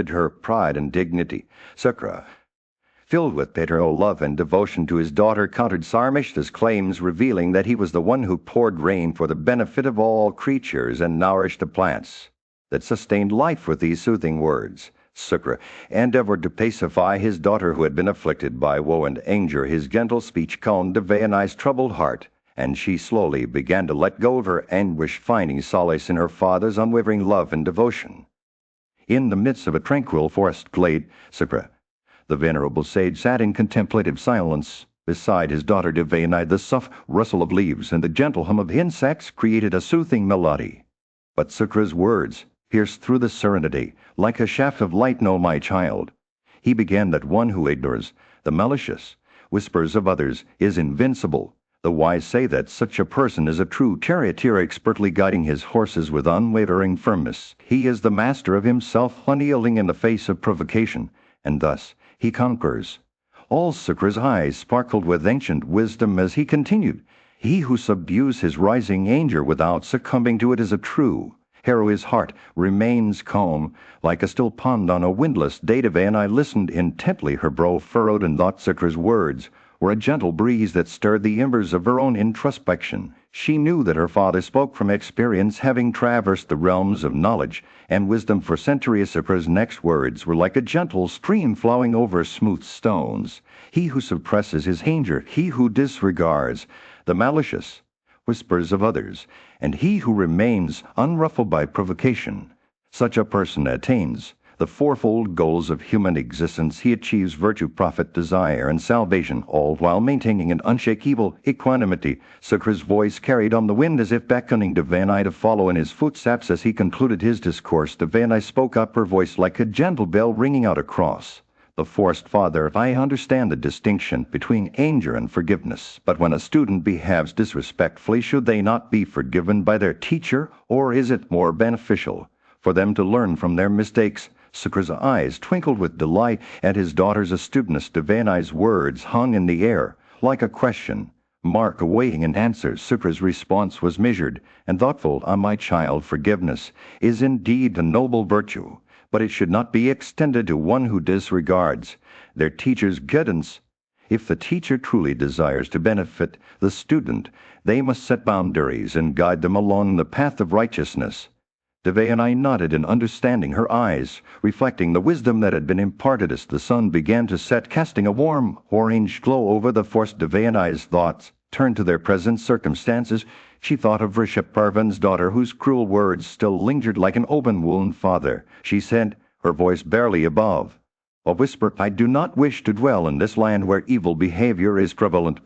her pride and dignity. Sukra, filled with paternal love and devotion to his daughter, countered Sarmishta's claims, revealing that he was the one who poured rain for the benefit of all creatures and nourished the plants that sustained life. With these soothing words, Sukra endeavored to pacify his daughter, who had been afflicted by woe and anger. His gentle speech calmed Devayanai's troubled heart, and she slowly began to let go of her anguish, finding solace in her father's unwavering love and devotion. In the midst of a tranquil forest glade, Sukra, the venerable sage, sat in contemplative silence. Beside his daughter Devayanai, the soft rustle of leaves and the gentle hum of insects created a soothing melody. But Sukra's words pierced through the serenity like a shaft of light. "No, my child," he began, "that one who ignores the malicious whispers of others is invincible. The wise say that such a person is a true charioteer, expertly guiding his horses with unwavering firmness. He is the master of himself, unyielding in the face of provocation, and thus he conquers." All Sukra's eyes sparkled with ancient wisdom as he continued, "He who subdues his rising anger without succumbing to it is a true hero. His heart remains calm, like a still pond on a windless day." Devayanai listened intently, her brow furrowed, and thought Sukra's words were a gentle breeze that stirred the embers of her own introspection. She knew that her father spoke from experience, having traversed the realms of knowledge and wisdom for centuries. Sukra's next words were like a gentle stream flowing over smooth stones. "He who suppresses his anger, he who disregards the malicious whispers of others, and he who remains unruffled by provocation, such a person attains the fourfold goals of human existence. He achieves virtue, profit, desire, and salvation, all while maintaining an unshakable equanimity." Sukra's voice carried on the wind as if beckoning Devayanai to follow in his footsteps. As he concluded his discourse, Devayanai spoke up, her voice like a gentle bell ringing out across the forest. "Father, I understand the distinction between anger and forgiveness, but when a student behaves disrespectfully, should they not be forgiven by their teacher, or is it more beneficial for them to learn from their mistakes?" Sukra's eyes twinkled with delight at his daughter's astuteness. Devayanai's words hung in the air like a question mark awaiting an answer. Sukra's response was measured and thoughtful. "My child, forgiveness is indeed a noble virtue, but it should not be extended to one who disregards their teacher's guidance. If the teacher truly desires to benefit the student, they must set boundaries and guide them along the path of righteousness." Devayanai nodded in understanding, her eyes reflecting the wisdom that had been imparted. As the sun began to set, casting a warm orange glow over the forest, Devayanai's thoughts turned to their present circumstances. She thought of Rishabharvan's daughter, whose cruel words still lingered like an open wound. "Father," she said, her voice barely above a whisper, "I do not wish to dwell in this land where evil behavior is prevalent."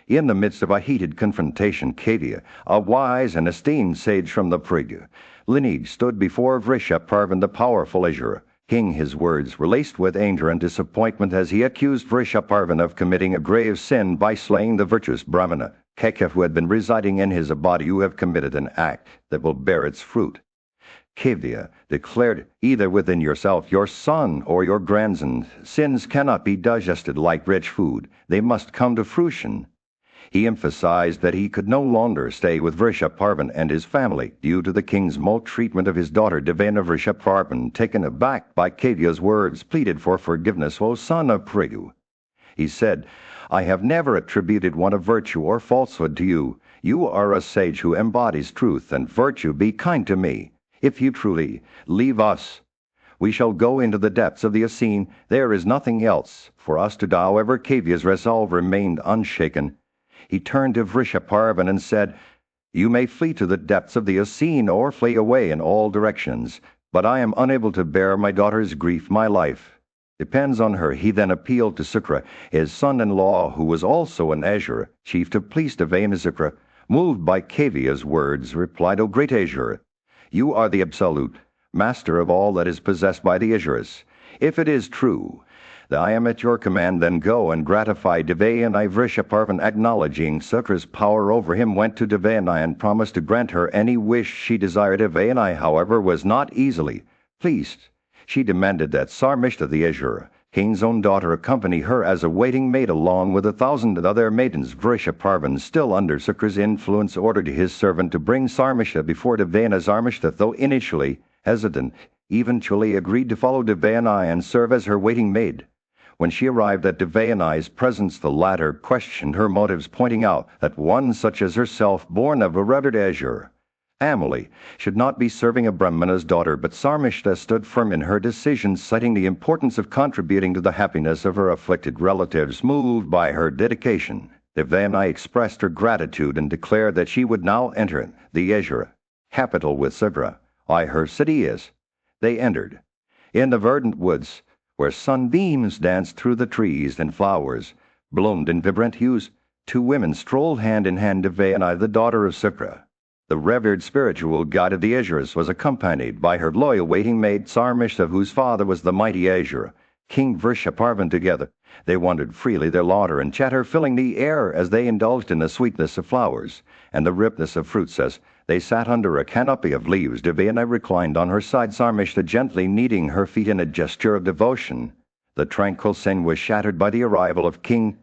In the midst of a heated confrontation, Kavya, a wise and esteemed sage from the Parva lineage, stood before Rishabharvan, the powerful Azura king. His words were laced with anger and disappointment as he accused Rishabharvan of committing a grave sin by slaying the virtuous Brahmana Keka who had been residing in his abode. "You have committed an act that will bear its fruit," Kavya declared, "either within yourself, your son, or your grandson. Sins cannot be digested like rich food. They must come to fruition." He emphasized that he could no longer stay with Rishabharvan and his family due to the king's maltreatment of his daughter Devayanai. Rishabharvan, taken aback by Kavya's words, pleaded for forgiveness. "O son of Parva," he said, "I have never attributed one of virtue or falsehood to you. You are a sage who embodies truth and virtue. Be kind to me. If you truly leave us, we shall go into the depths of the Unseen. There is nothing else for us to do." However, Kavya's resolve remained unshaken. He turned to Rishabharvan and said, "You may flee to the depths of the Unseen or flee away in all directions, but I am unable to bear my daughter's grief. My life depends on her." He then appealed to Sukra, his son-in-law, who was also an Azura chief, to please Devayanai. Sukra, moved by Kavya's words, replied, "O great Azura, you are the absolute master of all that is possessed by the Azuras. If it is true that I am at your command, then go and gratify Devayanai." Rishabharvan, acknowledging Sukra's power over him, went to Devayanai and promised to grant her any wish she desired. Devayanai, however, was not easily pleased. She demanded that Sarmishta, the Azura king's own daughter, accompany her as a waiting maid along with 1,000 other maidens. Rishabharvan, still under Sukra's influence, ordered his servant to bring Sarmishta before Devayanai. Sarmishta, though initially hesitant, eventually agreed to follow Devanai and serve as her waiting maid. When she arrived at Devanai's presence, the latter questioned her motives, pointing out that one such as herself, born of a revered azure, Amali, should not be serving a Brahmana's daughter, but Sarmishta stood firm in her decision, citing the importance of contributing to the happiness of her afflicted relatives. Moved by her dedication, Devanai expressed her gratitude and declared that she would now enter the Azure capital with Sugra, her city is. They entered. In the verdant woods, where sunbeams danced through the trees and flowers bloomed in vibrant hues, two women strolled hand in hand. Devanai, the daughter of Sugra, the revered spiritual guide of the Azures, was accompanied by her loyal waiting maid Sarmishta, whose father was the mighty Azure, King Vrishaparvan. Together they wandered freely, their laughter and chatter filling the air as they indulged in the sweetness of flowers and the ripeness of fruits. As they sat under a canopy of leaves, Devanai reclined on her side, Sarmishta gently kneading her feet in a gesture of devotion. The tranquil scene was shattered by the arrival of King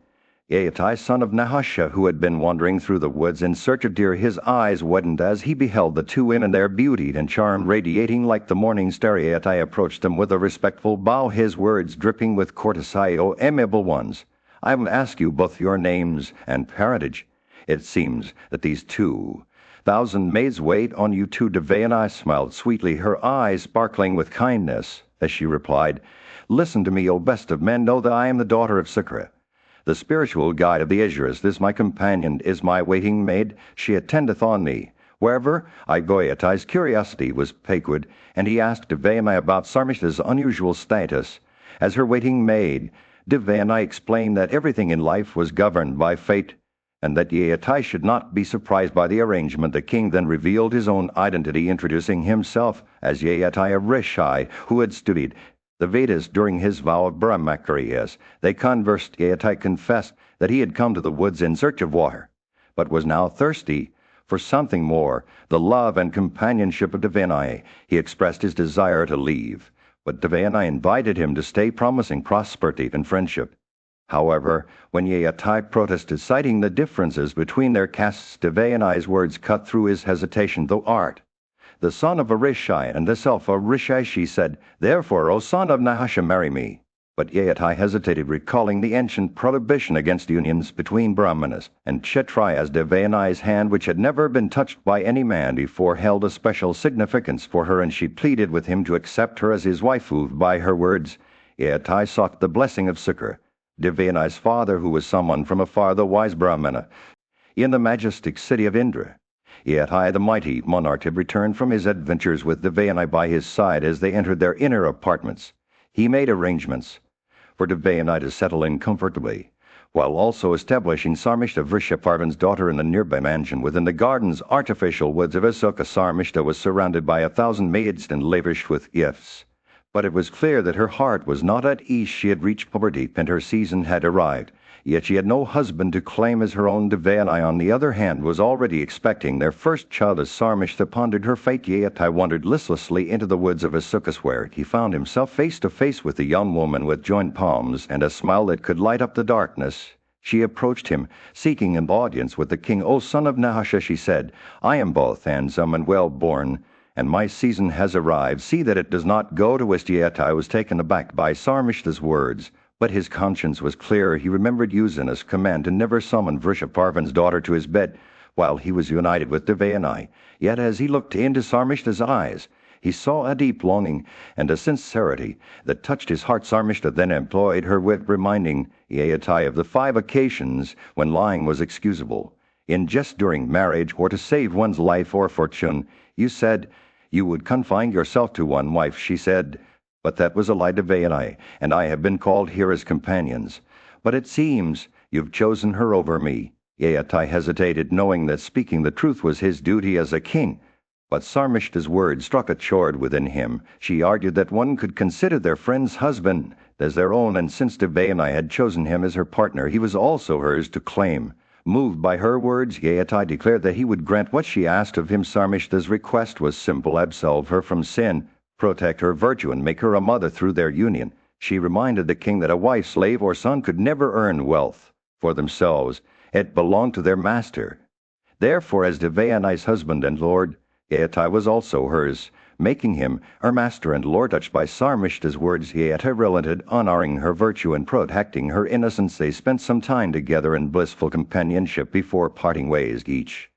Yeatai, son of Nahasha, who had been wandering through the woods in search of deer. His eyes widened as he beheld the two women, their beauty and charm radiating like the morning star. Yeatai approached them with a respectful bow, his words dripping with courtesy. "O amiable ones, I will ask you both your names and parentage. It seems that these 2,000 maids wait on you too." Devanai smiled sweetly, her eyes sparkling with kindness, as she replied, "Listen to me, O best of men. Know that I am the daughter of Sukhra, the spiritual guide of the Azures. This my companion is my waiting maid. She attendeth on me wherever I go." Yetai's curiosity was piqued, and he asked Devanai about Sarmishta's unusual status. As her waiting maid, Devanai explained that everything in life was governed by fate, and that Yeatai should not be surprised by the arrangement. The king then revealed his own identity, introducing himself as Yeatai of Rishai, who had studied the Vedas during his vow of Brahmacharya. As they conversed, Yeatai confessed that he had come to the woods in search of water, but was now thirsty for something more, the love and companionship of Devanai. He expressed his desire to leave, but Devanai invited him to stay, promising prosperity and friendship. However, when Yeatai protested, citing the differences between their castes, Devanai's words cut through his hesitation. "Thou art the son of a Rishai, and the self a Rishai," she said. "Therefore, O son of Nahasha, marry me." But Yeatai hesitated, recalling the ancient prohibition against unions between Brahmanas and Kshatriyas. Devanai's hand, which had never been touched by any man before, held a special significance for her, and she pleaded with him to accept her as his wife. Moved by her words, Yeatai sought the blessing of Sukhra, Devanai's father, who was someone from afar, the wise Brahmana, in the majestic city of Indra. Yeatai, the mighty monarch, had returned from his adventures with Devanai by his side. As they entered their inner apartments, he made arrangements for Devanai to settle in comfortably, while also establishing Sarmishta, Vrishaparvan's daughter, in the nearby mansion. Within the garden's artificial woods of Asoka, Sarmishta was surrounded by 1,000 maids and lavished with gifts. But it was clear that her heart was not at ease. She had reached puberty, and her season had arrived. Yet she had no husband to claim as her own. Devanai, on the other hand, was already expecting their first child. As Sarmishta pondered her fate, Yeatai wandered listlessly into the woods of Asukas, where he found himself face to face with a young woman with joined palms and a smile that could light up the darkness. She approached him, seeking an audience with the king. "O son of Nahasha," she said, "I am both handsome and well-born, and my season has arrived. See that it does not go to waste." Yeatai was taken aback by Sarmishta's words, but his conscience was clear. He remembered Yuzana's command to never summon Vrishaparvan's daughter to his bed while he was united with Devanai. Yet as he looked into Sarmishta's eyes, he saw a deep longing and a sincerity that touched his heart. Sarmishta then employed her wit, reminding Yeatai of the 5 occasions when lying was excusable. "In jest during marriage, or to save one's life or fortune, you said you would confine yourself to one wife," she said. "But that was a lie, Devanai, and I have been called here as companions. But it seems you've chosen her over me." Yeatai hesitated, knowing that speaking the truth was his duty as a king. But Sarmishta's words struck a chord within him. She argued that one could consider their friend's husband as their own, and since Devanai had chosen him as her partner, he was also hers to claim. Moved by her words, Yeatai declared that he would grant what she asked of him. Sarmishta's request was simple: absolve her from sin, protect her virtue, and make her a mother through their union. She reminded the king that a wife, slave, or son could never earn wealth for themselves. It belonged to their master. Therefore, as Devanai's husband and lord, Yeatai was also hers. making him her master and lord. Touched by Sarmishta's words, Yeatai relented, honoring her virtue and protecting her innocence. They spent some time together in blissful companionship before parting ways each.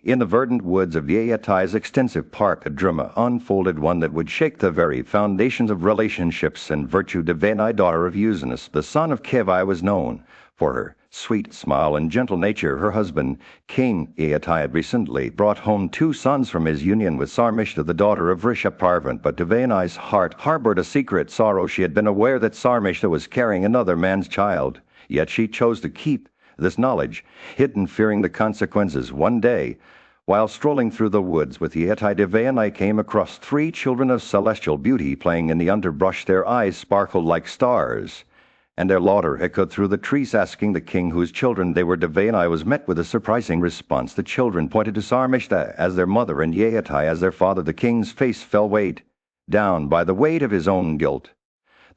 In the verdant woods of Yeatai's extensive park, a drama unfolded, one that would shake the very foundations of relationships and virtue. Devanai, daughter of Usanus, the son of Kevai, was known for her sweet smile and gentle nature. Her husband, King Yeatai, had recently brought home 2 sons from his union with Sarmishta, the daughter of Parva. But Devanai's heart harbored a secret sorrow. She had been aware that Sarmishta was carrying another man's child, yet she chose to keep this knowledge hidden, fearing the consequences. One day, while strolling through the woods with Yeatai, Devanai came across 3 children of celestial beauty playing in the underbrush. Their eyes sparkled like stars, and their laughter echoed through the trees. Asking the king whose children they were, Devanai was met with a surprising response. The children pointed to Sarmishta as their mother and Yeatai as their father. The king's face fell weighed down by the weight of his own guilt.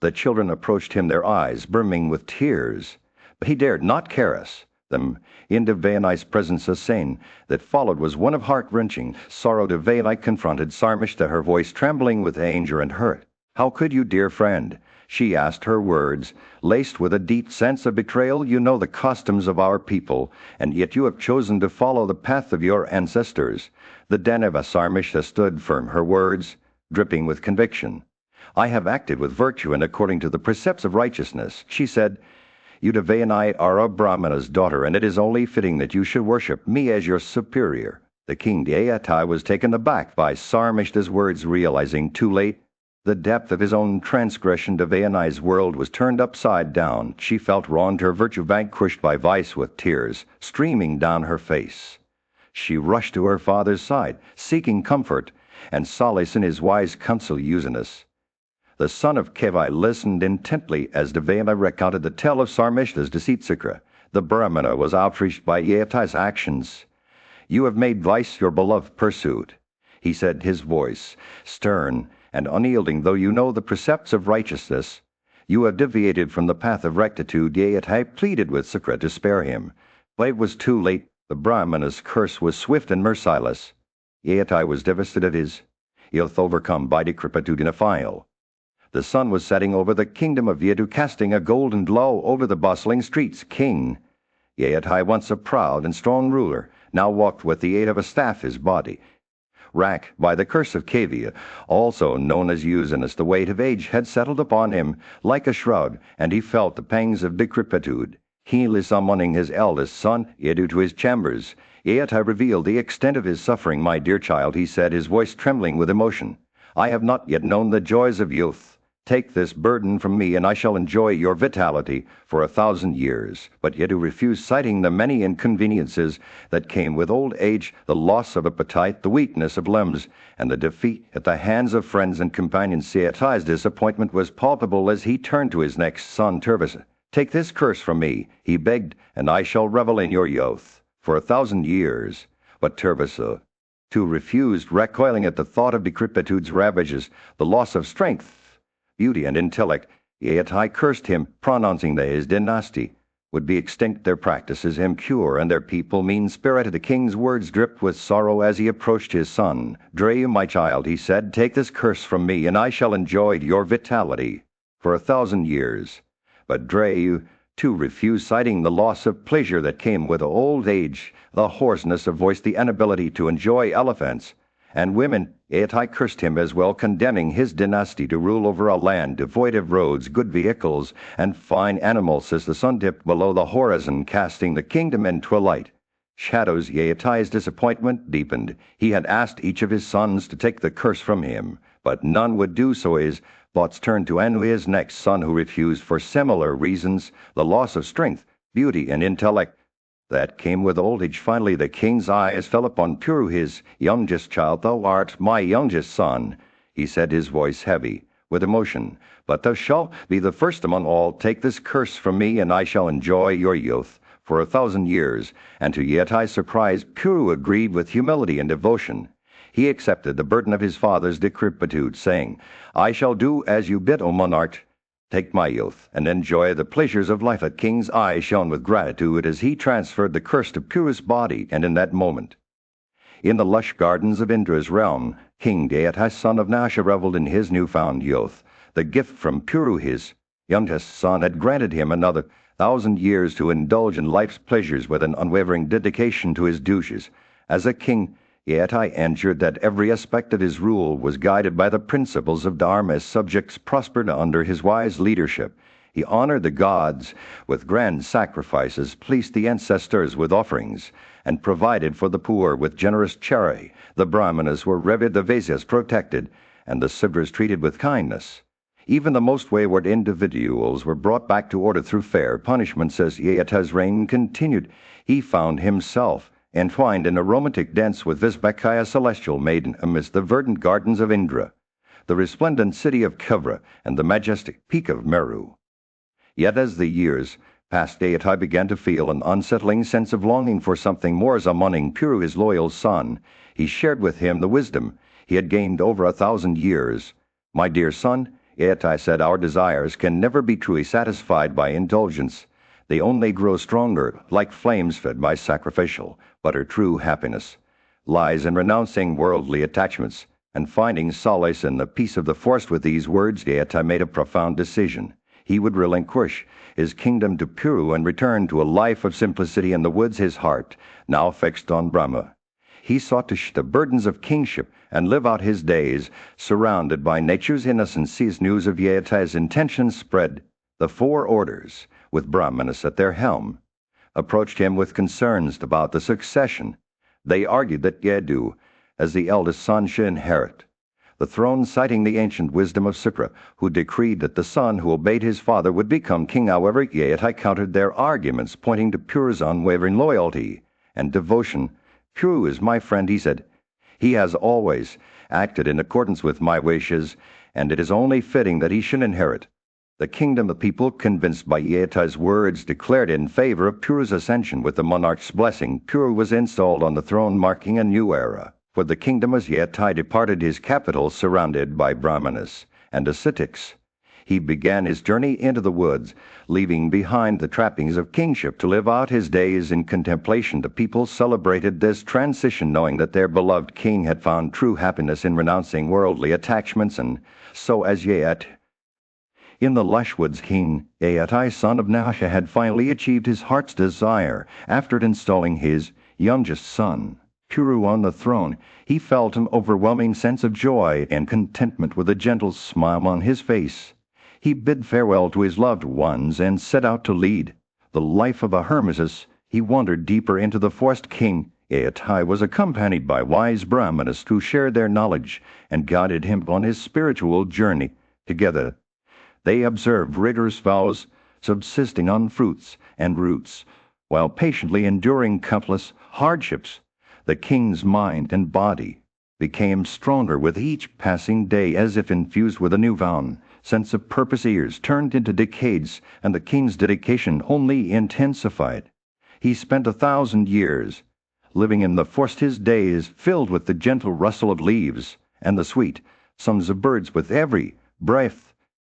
The children approached him, their eyes brimming with tears, but he dared not caress them. In Devanai's presence, a scene that followed was one of heart-wrenching sorrow. Devanai confronted Sarmishta, her voice trembling with anger and hurt. "How could you, dear friend?" she asked, her words laced with a deep sense of betrayal. "You know the customs of our people, and yet you have chosen to follow the path of your ancestors." The Danava. Sarmishta stood firm, her words dripping with conviction. "I have acted with virtue and according to the precepts of righteousness," she said. "You, Devanai, are a Brahmana's daughter, and it is only fitting that you should worship me as your superior." The king Yeatai was taken aback by Sarmishta's words, realizing too late the depth of his own transgression. Devanai's world was turned upside down. She felt wronged, her virtue vanquished by vice. With tears streaming down her face, she rushed to her father's side, seeking comfort and solace in his wise counsel. Usanus, the son of Kevai, listened intently as Devanai recounted the tale of Sarmishta's deceit. The Brahmana was outraged by Yeatai's actions. "You have made vice your beloved pursuit," he said, his voice stern and unyielding. "Though you know the precepts of righteousness, you have deviated from the path of rectitude." Yeatai pleaded with Sakra to spare him, but it was too late. The Brahmana's curse was swift and merciless. Yeatai was devastated, his youth overcome by decrepitude in a file. The sun was setting over the kingdom of Yedu, casting a golden glow over the bustling streets. King Yeatai, once a proud and strong ruler, now walked with the aid of a staff, his body racked by the curse of Kavia, also known as Usanus. The weight of age had settled upon him like a shroud, and he felt the pangs of decrepitude. Keenly summoning his eldest son, Yedu, to his chambers, Yeatai revealed the extent of his suffering. "My dear child," he said, his voice trembling with emotion, "I have not yet known the joys of youth. Take this burden from me, and I shall enjoy your vitality for 1,000 years. But Yedu refused, citing the many inconveniences that came with old age, the loss of appetite, the weakness of limbs, and the defeat at the hands of friends and companions. Yeatai's disappointment was palpable as he turned to his next son, Tervasa. "Take this curse from me," he begged, "and I shall revel in your youth for 1,000 years. But Tervasa, too, refused, recoiling at the thought of decrepitude's ravages, the loss of strength, beauty, and intellect. Yeatai cursed him, pronouncing that his dynasty would be extinct, their practices impure, and their people mean-spirited. The king's words dripped with sorrow as he approached his son. "Dreyu, my child," he said, "take this curse from me, and I shall enjoy your vitality for 1,000 years." But Dreyu, too, refused, citing the loss of pleasure that came with old age, the hoarseness of voice, the inability to enjoy elephants and women. Yeatai cursed him as well, condemning his dynasty to rule over a land devoid of roads, good vehicles, and fine animals. As the sun dipped below the horizon, casting the kingdom into a light shadows, Yeatai's disappointment deepened. He had asked each of his sons to take the curse from him, but none would do so. His thoughts turned to Anu, his next son, who refused for similar reasons, the loss of strength, beauty, and intellect that came with old age. Finally, the king's eyes fell upon Puru, his youngest child. "Thou art my youngest son," he said, his voice heavy with emotion, "but thou shalt be the first among all. Take this curse from me, and I shall enjoy your youth for 1,000 years." And to Yeatai's surprise, Puru agreed with humility and devotion. He accepted the burden of his father's decrepitude, saying, "I shall do as you bid, O monarch. Take my youth and enjoy the pleasures of life." The king's eyes shone with gratitude as he transferred the curse to Puru's body, and in that moment, in the lush gardens of Indra's realm, King Deitai, son of Nasha, reveled in his newfound youth. The gift from Puru, his youngest son, had granted him another 1,000 years to indulge in life's pleasures with an unwavering dedication to his duties. As a king, Deitai ensured that every aspect of his rule was guided by the principles of Dharma as subjects prospered under his wise leadership. He honored the gods with grand sacrifices, pleased the ancestors with offerings, and provided for the poor with generous charity. The Brahmanas were revered, the Vaisyas protected, and the Sudras treated with kindness. Even the most wayward individuals were brought back to order through fair punishments. As Yeatai's reign continued, he found himself entwined in a romantic dance with Visvakaya, celestial maiden, amidst the verdant gardens of Indra, the resplendent city of Kavra, and the majestic peak of Meru. Yet as the years passed, Deitai began to feel an unsettling sense of longing for something more. Summoning Puru, his loyal son, he shared with him the wisdom he had gained over 1,000 years. "My dear son," Deitai said, "our desires can never be truly satisfied by indulgence. They only grow stronger, like flames fed by sacrificial. But our true happiness lies in renouncing worldly attachments and finding solace in the peace of the forest." With these words, Deitai made a profound decision. He would relinquish his kingdom to Puru and return to a life of simplicity in the woods, his heart now fixed on Brahma. He sought to share the burdens of kingship and live out his days surrounded by nature's innocence. As news of Yeatai's intentions spread, the four orders, with Brahmanas at their helm, approached him with concerns about the succession. They argued that Yedu, as the eldest son, should inherit the throne, citing the ancient wisdom of Sukra, who decreed that the son who obeyed his father would become king. However, Yeatai countered their arguments, pointing to Puru's unwavering loyalty and devotion. "Puru is my friend," he said. "He has always acted in accordance with my wishes, and it is only fitting that he should inherit the kingdom." The people, convinced by Yeatai's words, declared in favor of Puru's ascension. With the monarch's blessing, Puru was installed on the throne, marking a new era for the kingdom. As Yeatai departed his capital, surrounded by Brahmanas and ascetics, he began his journey into the woods, leaving behind the trappings of kingship to live out his days in contemplation. The people celebrated this transition, knowing that their beloved king had found true happiness in renouncing worldly attachments. And so, as yet in the lush woods, King Deitai, son of Nasha, had finally achieved his heart's desire. After installing his youngest son, Puru, on the throne, he felt an overwhelming sense of joy and contentment. With a gentle smile on his face, he bid farewell to his loved ones and set out to lead the life of a hermit. As he wandered deeper into the forest, King Deitai was accompanied by wise Brahmanas who shared their knowledge and guided him on his spiritual journey. Together, they observed rigorous vows, subsisting on fruits and roots, while patiently enduring countless hardships. The king's mind and body became stronger with each passing day, as if infused with a newfound sense of purpose. Years turned into decades, and the king's dedication only intensified. He spent 1,000 years living in the forest, his days filled with the gentle rustle of leaves and the sweet songs of birds. With every breath,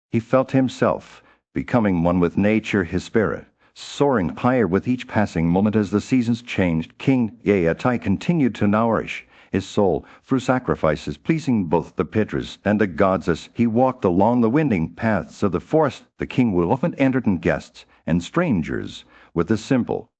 he felt himself becoming one with nature, his spirit soaring higher with each passing moment. As the seasons changed, King Deitai continued to nourish his soul through sacrifices, pleasing both the Pitras and the gods. As he walked along the winding paths of the forest, the king will often entertain guests and strangers with the simple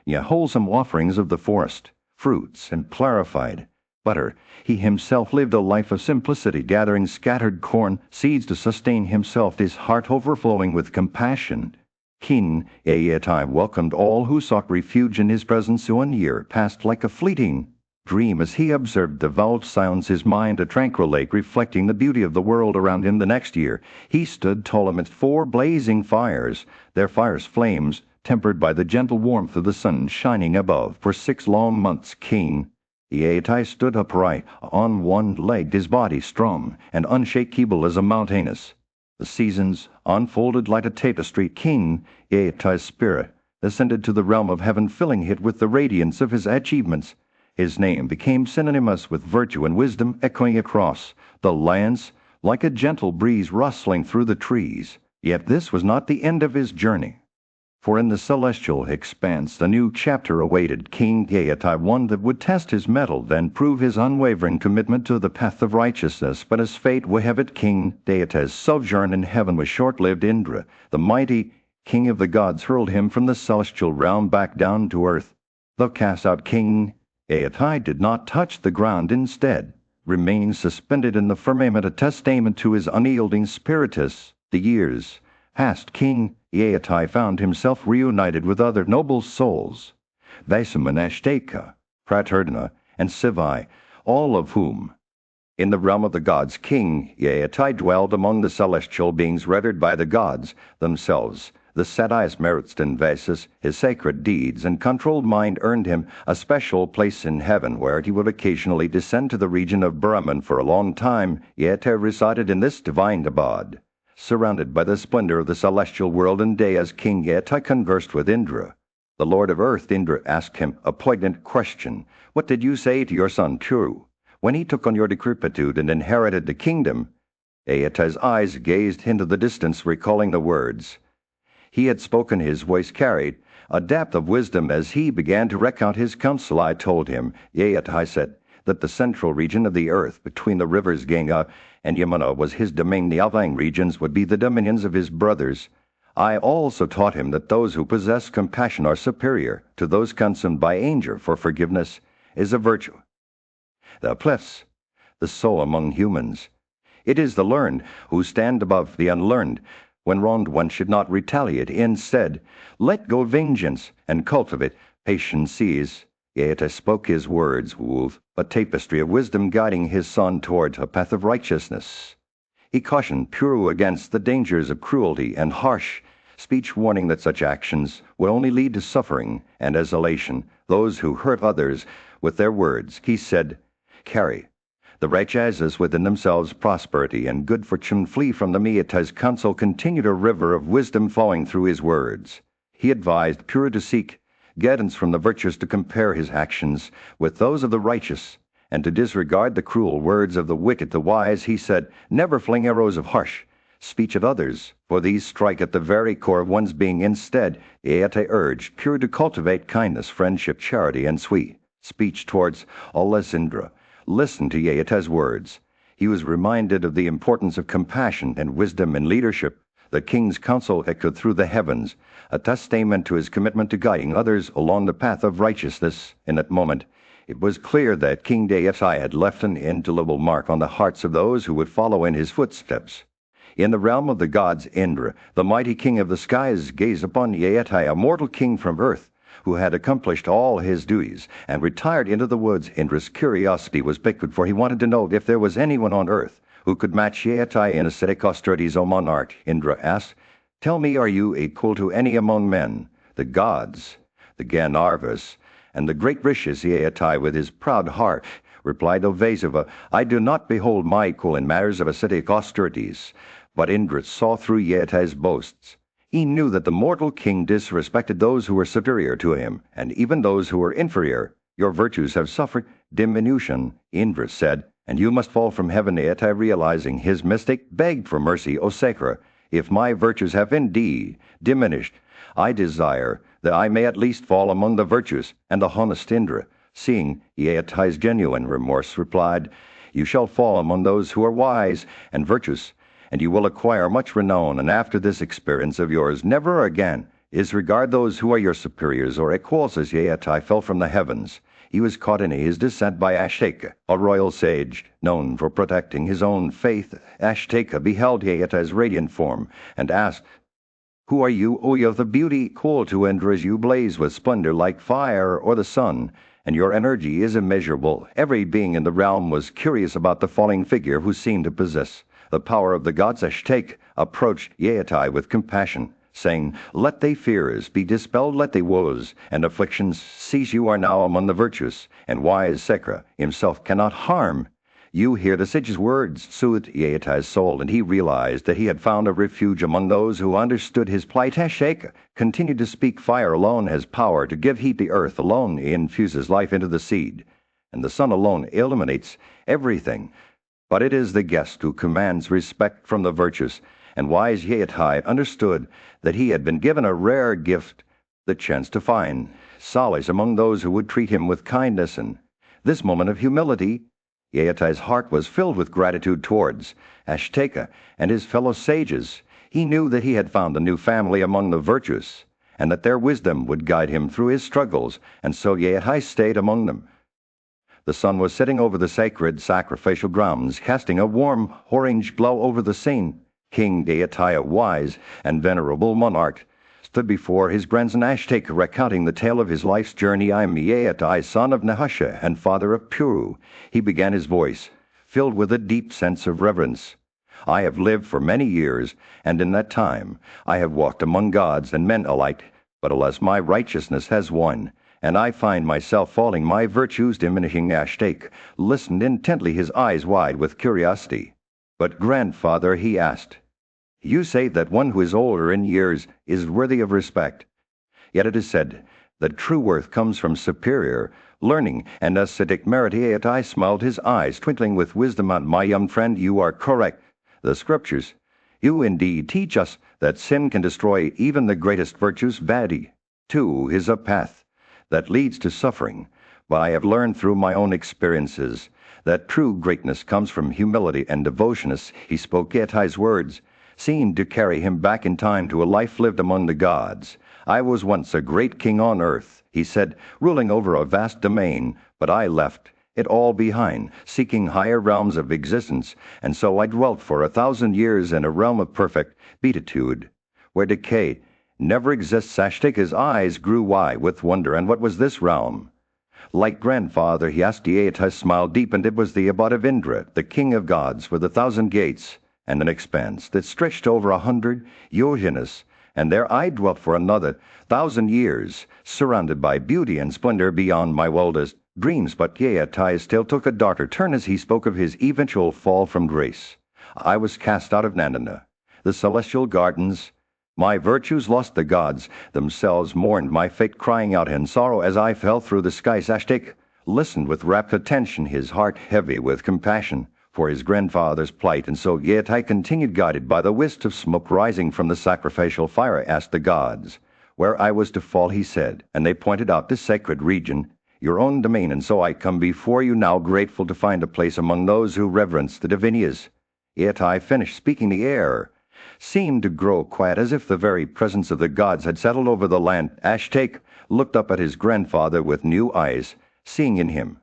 yet wholesome offerings of the forest, fruits and clarified butter. He himself lived a life of simplicity, gathering scattered corn seeds to sustain himself, his heart overflowing with compassion. King Deitai welcomed all who sought refuge in his presence. 1 year passed like a fleeting dream as he observed the vast silence, his mind a tranquil lake reflecting the beauty of the world around him. The next year, he stood tall amidst 4 blazing fires, their fires flames tempered by the gentle warmth of the sun shining above. For 6 long months, King Deitai stood upright on one leg, his body strong and unshakable as a mountainous. The seasons unfolded like a tapestry. King Deitai's spirit ascended to the realm of heaven, filling it with the radiance of his achievements. His name became synonymous with virtue and wisdom, echoing across the lands like a gentle breeze rustling through the trees. Yet this was not the end of his journey. For in the celestial expanse the new chapter awaited King Yeatai, one that would test his mettle, then prove his unwavering commitment to the path of righteousness. But as fate would have it, King Yeatai's sojourn in heaven was short-lived. Indra, the mighty king of the gods, hurled him from the celestial realm back down to earth. Though cast out, King Yeatai did not touch the ground. Instead, remaining suspended in the firmament, a testament to his unyielding spiritus. The years passed. King Yeatai found himself reunited with other noble souls, Vaisam and Ashtaka, Pratarna, and Sivai, all of whom, in the realm of the gods, King Yeatai dwelled among the celestial beings revered by the gods themselves. The Satyrs merits and Vasis, his sacred deeds and controlled mind earned him a special place in heaven, where he would occasionally descend to the region of Brahman. For a long time, Yeatai resided in this divine abode, surrounded by the splendor of the celestial world and day. As King Yeatai conversed with Indra, the Lord of Earth, Indra asked him a poignant question. What did you say to your son Turu when he took on your decrepitude and inherited the kingdom? Yeatai's eyes gazed into the distance, recalling the words he had spoken. His voice carried a depth of wisdom as he began to recount his counsel. I told him, Yeatai said, that the central region of the earth between the rivers Ganga and Yamuna was his domain. The outlying regions would be the dominions of his brothers. I also taught him that those who possess compassion are superior to those consumed by anger, for forgiveness is a virtue. The plebs, the soul among humans. It is the learned who stand above the unlearned. When wronged, one should not retaliate. Instead, let go vengeance and cultivate patience. Sees. Yeatai spoke his words, wove a tapestry of wisdom, guiding his son towards a path of righteousness. He cautioned Puru against the dangers of cruelty and harsh speech, warning that such actions would only lead to suffering and desolation. Those who hurt others with their words, he said, carry the Rakshasas within themselves. Prosperity and good fortune flee from them. Yeatai's counsel continued, a river of wisdom flowing through his words. He advised Puru to seek guidance from the virtuous, to compare his actions with those of the righteous, and to disregard the cruel words of the wicked. The wise, he said, never fling arrows of harsh speech at others, for these strike at the very core of one's being. Instead, Yeatai urged Puru to cultivate kindness, friendship, charity, and sweet speech towards all. As Indra listened to Yeatai's words, he was reminded of the importance of compassion and wisdom in leadership. The king's counsel echoed through the heavens, a testament to his commitment to guiding others along the path of righteousness. In that moment, it was clear that King Yeatai had left an indelible mark on the hearts of those who would follow in his footsteps. In the realm of the gods, Indra, the mighty king of the skies, gazed upon Yeatai, a mortal king from earth, who had accomplished all his duties and retired into the woods. Indra's curiosity was piqued, for he wanted to know if there was anyone on earth who could match Yeatai in ascetic austerities. O monarch, Indra asked, tell me, are you equal to any among men? The gods, the Gandharvas, and the great rishis? Yeatai, with his proud heart, replied, O Vasava, I do not behold my equal in matters of ascetic austerities. But Indra saw through Yeatai's boasts. He knew that the mortal king disrespected those who were superior to him, and even those who were inferior. Your virtues have suffered diminution, Indra said, and you must fall from heaven. Yeatai, realizing his mistake, begged for mercy. O Sakra, if my virtues have indeed diminished, I desire that I may at least fall among the virtuous. And the honest Indra, seeing Yeatai's genuine remorse, replied, you shall fall among those who are wise and virtuous, and you will acquire much renown. And after this experience of yours, never again disregard those who are your superiors or equals. As Yeatai fell from the heavens, he was caught in his descent by Ashtaka, a royal sage known for protecting his own faith. Ashtaka beheld Yeatai's radiant form and asked, who are you? O you of the beauty equal to Indra, as you blaze with splendor like fire or the sun, and your energy is immeasurable. Every being in the realm was curious about the falling figure who seemed to possess the power of the gods. Ashtaka approached Yeatai with compassion, saying, let thy fears be dispelled, let thy woes and afflictions cease. You are now among the virtuous, and wise Sakra himself cannot harm you. Hear the sage's words soothed Yeatai's soul, and he realized that he had found a refuge among those who understood his plight. Ashtaka continued to speak. Fire alone has power to give heat. The earth alone infuses life into the seed, and the sun alone illuminates everything. But it is the guest who commands respect from the virtuous, and wise Yeatai understood that he had been given a rare gift, the chance to find solace among those who would treat him with kindness. And this moment of humility, Yeatai's heart was filled with gratitude towards Ashtaka and his fellow sages. He knew that he had found a new family among the virtuous, and that their wisdom would guide him through his struggles, and so Yeatai stayed among them. The sun was setting over the sacred sacrificial grounds, casting a warm orange glow over the scene. King Yeatai, a wise and venerable monarch, stood before his grandson Ashtaka, recounting the tale of his life's journey. "I am Yeatai, son of Nahusha and father of Puru," he began, his voice filled with a deep sense of reverence. "I have lived for many years, and in that time I have walked among gods and men alike, but alas, my righteousness has won, and I find myself falling, my virtues diminishing." Ashtaka listened intently, his eyes wide with curiosity. "But grandfather," he asked, "you say that one who is older in years is worthy of respect. Yet it is said that true worth comes from superior learning and ascetic merit." Yeatai smiled, his eyes twinkling with wisdom. "My young friend, you are correct. The scriptures, you indeed teach us that sin can destroy even the greatest virtues. Vanity, too, is a path that leads to suffering. But I have learned through my own experiences that true greatness comes from humility and devotion." As he spoke, Yeatai's words seemed to carry him back in time to a life lived among the gods. "I was once a great king on earth," he said, "ruling over a vast domain, but I left it all behind, seeking higher realms of existence, and so I dwelt for 1,000 years in a realm of perfect beatitude, where decay never exists." Ashtaka's eyes grew wide with wonder. "And what was this realm?" "Like grandfather," he asked. Yeatai's smile deepened. "It was the abode of Indra, the king of gods, with 1,000 gates, and an expanse that stretched over 100 yojanas, and there I dwelt for another 1,000 years, surrounded by beauty and splendor beyond my wildest dreams." But Yeatai still took a darker turn as he spoke of his eventual fall from grace. "I was cast out of Nandana, the celestial gardens. My virtues lost, the gods themselves mourned my fate, crying out in sorrow as I fell through the skies." Ashtaka listened with rapt attention, his heart heavy with compassion for his grandfather's plight. "And so," Yeatai continued, "guided by the wisp of smoke rising from the sacrificial fire, I asked the gods where I was to fall," he said, "and they pointed out this sacred region, your own domain. And so I come before you now, grateful to find a place among those who reverence the divinities." Yeatai finished speaking. The air seemed to grow quiet, as if the very presence of the gods had settled over the land. Ashtaka looked up at his grandfather with new eyes, seeing in him,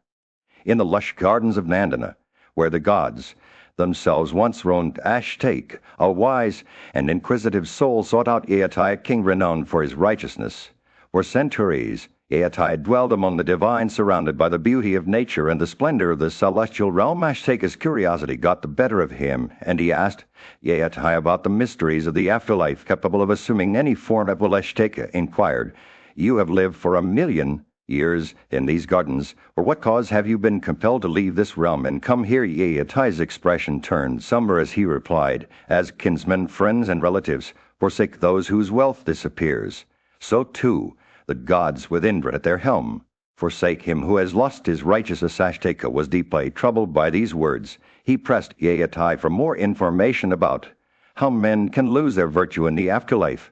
in the lush gardens of Nandana, where the gods themselves once roamed, Ashtaka, a wise and inquisitive soul, sought out Yeatai, a king renowned for his righteousness. For centuries, Yeatai dwelled among the divine, surrounded by the beauty of nature and the splendor of the celestial realm. Ashtaka's curiosity got the better of him, and he asked Yeatai about the mysteries of the afterlife, capable of assuming any form. "Well," Ashtaka inquired, "you have lived for 1,000,000 years in these gardens. For what cause have you been compelled to leave this realm and come here?" Yeatai's expression turned somber as he replied, "As kinsmen, friends, and relatives forsake those whose wealth disappears, so too the gods with Indra at their helm forsake him who has lost his righteousness." Ashtaka was deeply troubled by these words. He pressed Yeatai for more information about how men can lose their virtue in the afterlife.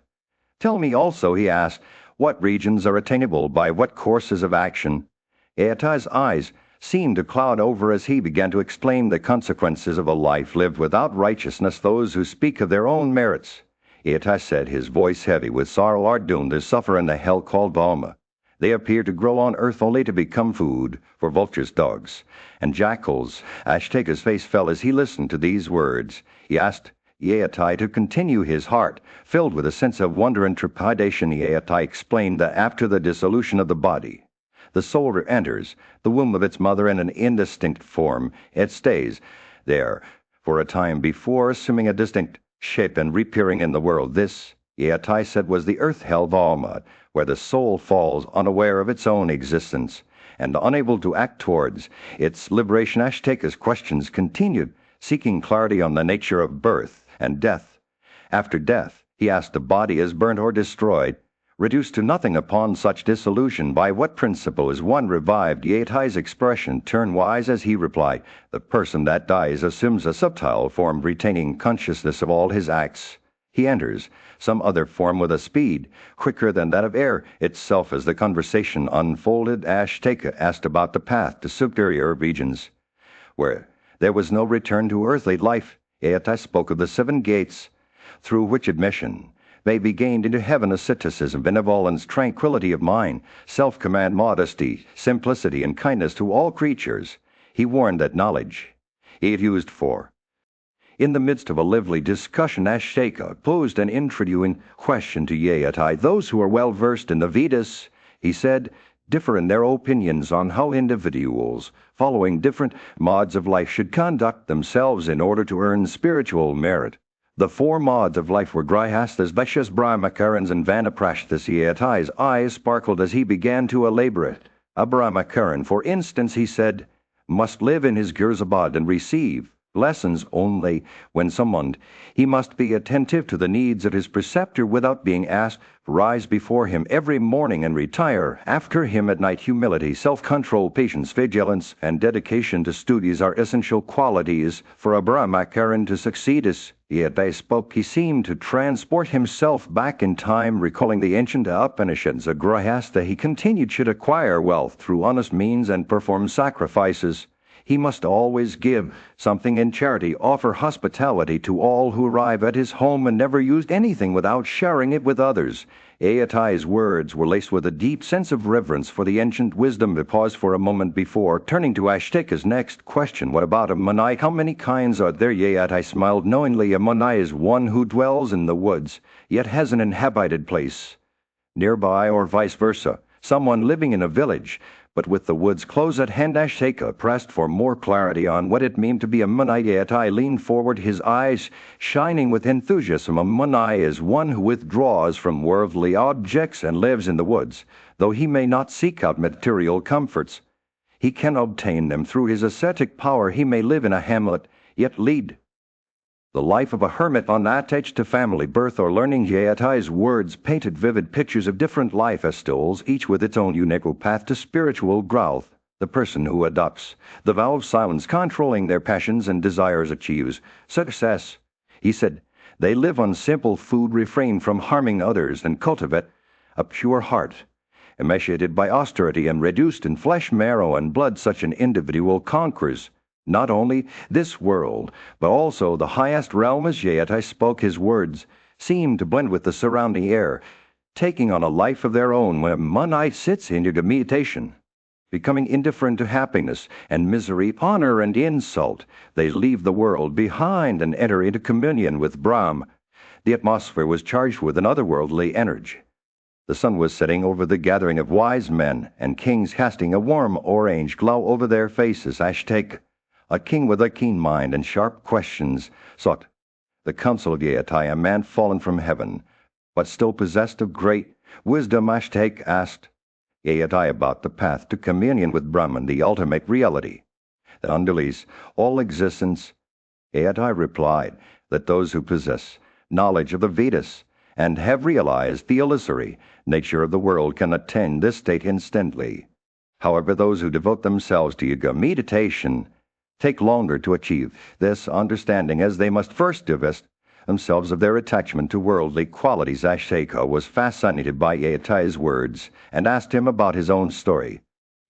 "Tell me also," he asked, "what regions are attainable by what courses of action?" Yeatai's eyes seemed to cloud over as he began to explain the consequences of a life lived without righteousness. "Those who speak of their own merits," Yeatai said, his voice heavy with sorrow, "are doomed to suffer in the hell called Valma. They appear to grow on earth only to become food for vultures, dogs, and jackals." Ashtaka's face fell as he listened to these words. He asked Yeatai to continue, his heart filled with a sense of wonder and trepidation. Yeatai explained that after the dissolution of the body, the soul enters the womb of its mother in an indistinct form. It stays there for a time before assuming a distinct shape and reappearing in the world. This, Yeatai said, was the earth hell Valmud, where the soul falls unaware of its own existence and unable to act towards its liberation. Ashtaka's questions continued, seeking clarity on the nature of birth and death. After death, he asked, the body is burnt or destroyed, Reduced to nothing upon such dissolution, by what principle is one revived? Yeatai's expression turned wise as he replied, "The person that dies assumes a subtile form, retaining consciousness of all his acts. He enters some other form with a speed quicker than that of air itself." As the conversation unfolded, Ashtaka asked about the path to superior regions, where there was no return to earthly life. Yeatai spoke of the 7 gates, through which admission may be gained into heaven: asceticism, benevolence, tranquility of mind, self-command, modesty, simplicity, and kindness to all creatures. He warned that knowledge he had used for. In the midst of a lively discussion, Ashtaka posed an intriguing question to Yeatai. "Those who are well versed in the Vedas," he said, "differ in their opinions on how individuals following different modes of life should conduct themselves in order to earn spiritual merit. The 4 modes of life were Grihasthas, Vaishyas, Brahmacarans, and Vanaprashthas." Yeatai's eyes sparkled as he began to elaborate. A Brahmacaran, for instance, he said, must live in his Girzabad and receive lessons only when summoned. He must be attentive to the needs of his preceptor without being asked, rise before him every morning and retire after him at night. Humility, self-control, patience, vigilance, and dedication to studies are essential qualities for a Brahmacaran to succeed. As Yeatai spoke, he seemed to transport himself back in time, recalling the ancient Upanishads. A Grihastha, he continued, should acquire wealth through honest means and perform sacrifices. He must always give something in charity, offer hospitality to all who arrive at his home, and never use anything without sharing it with others. Yeatai's words were laced with a deep sense of reverence for the ancient wisdom. He paused for a moment before turning to Ashtaka's next question. "What about a Manai? How many kinds are there?" Yeatai smiled knowingly. "A Manai is one who dwells in the woods, yet has an inhabited place nearby, or vice versa, someone living in a village, but with the woods close at hand." Ashtaka pressed for more clarity on what it meant to be a Manai. Yeatai leaned forward, his eyes shining with enthusiasm. "A Manai is one who withdraws from worldly objects and lives in the woods. Though he may not seek out material comforts, he can obtain them through his ascetic power. He may live in a hamlet, yet lead the life of a hermit, unattached to family, birth, or learning." Yeatai's words painted vivid pictures of different life styles, each with its own unique path to spiritual growth. The person who adopts the vow of silence, controlling their passions and desires, achieves success. He said, "They live on simple food, refrain from harming others, and cultivate a pure heart. Emaciated by austerity and reduced in flesh, marrow, and blood, such an individual conquers not only this world, but also the highest realm." As Yeatai spoke, his words seemed to blend with the surrounding air, taking on a life of their own. When a Manai sits in yoga meditation, becoming indifferent to happiness and misery, honor and insult, they leave the world behind and enter into communion with Brahm. The atmosphere was charged with an otherworldly energy. The sun was setting over the gathering of wise men and kings, casting a warm orange glow over their faces. Ashtaka, a king with a keen mind and sharp questions, sought the counsel of Yeatai, a man fallen from heaven, but still possessed of great wisdom. Ashtaka asked Yeatai about the path to communion with Brahman, the ultimate reality that underlies all existence. Yeatai replied that those who possess knowledge of the Vedas and have realized the illusory nature of the world can attain this state instantly. However, those who devote themselves to yoga meditation take longer to achieve this understanding, as they must first divest themselves of their attachment to worldly qualities. Ashtaka was fascinated by Yeatai's words and asked him about his own story.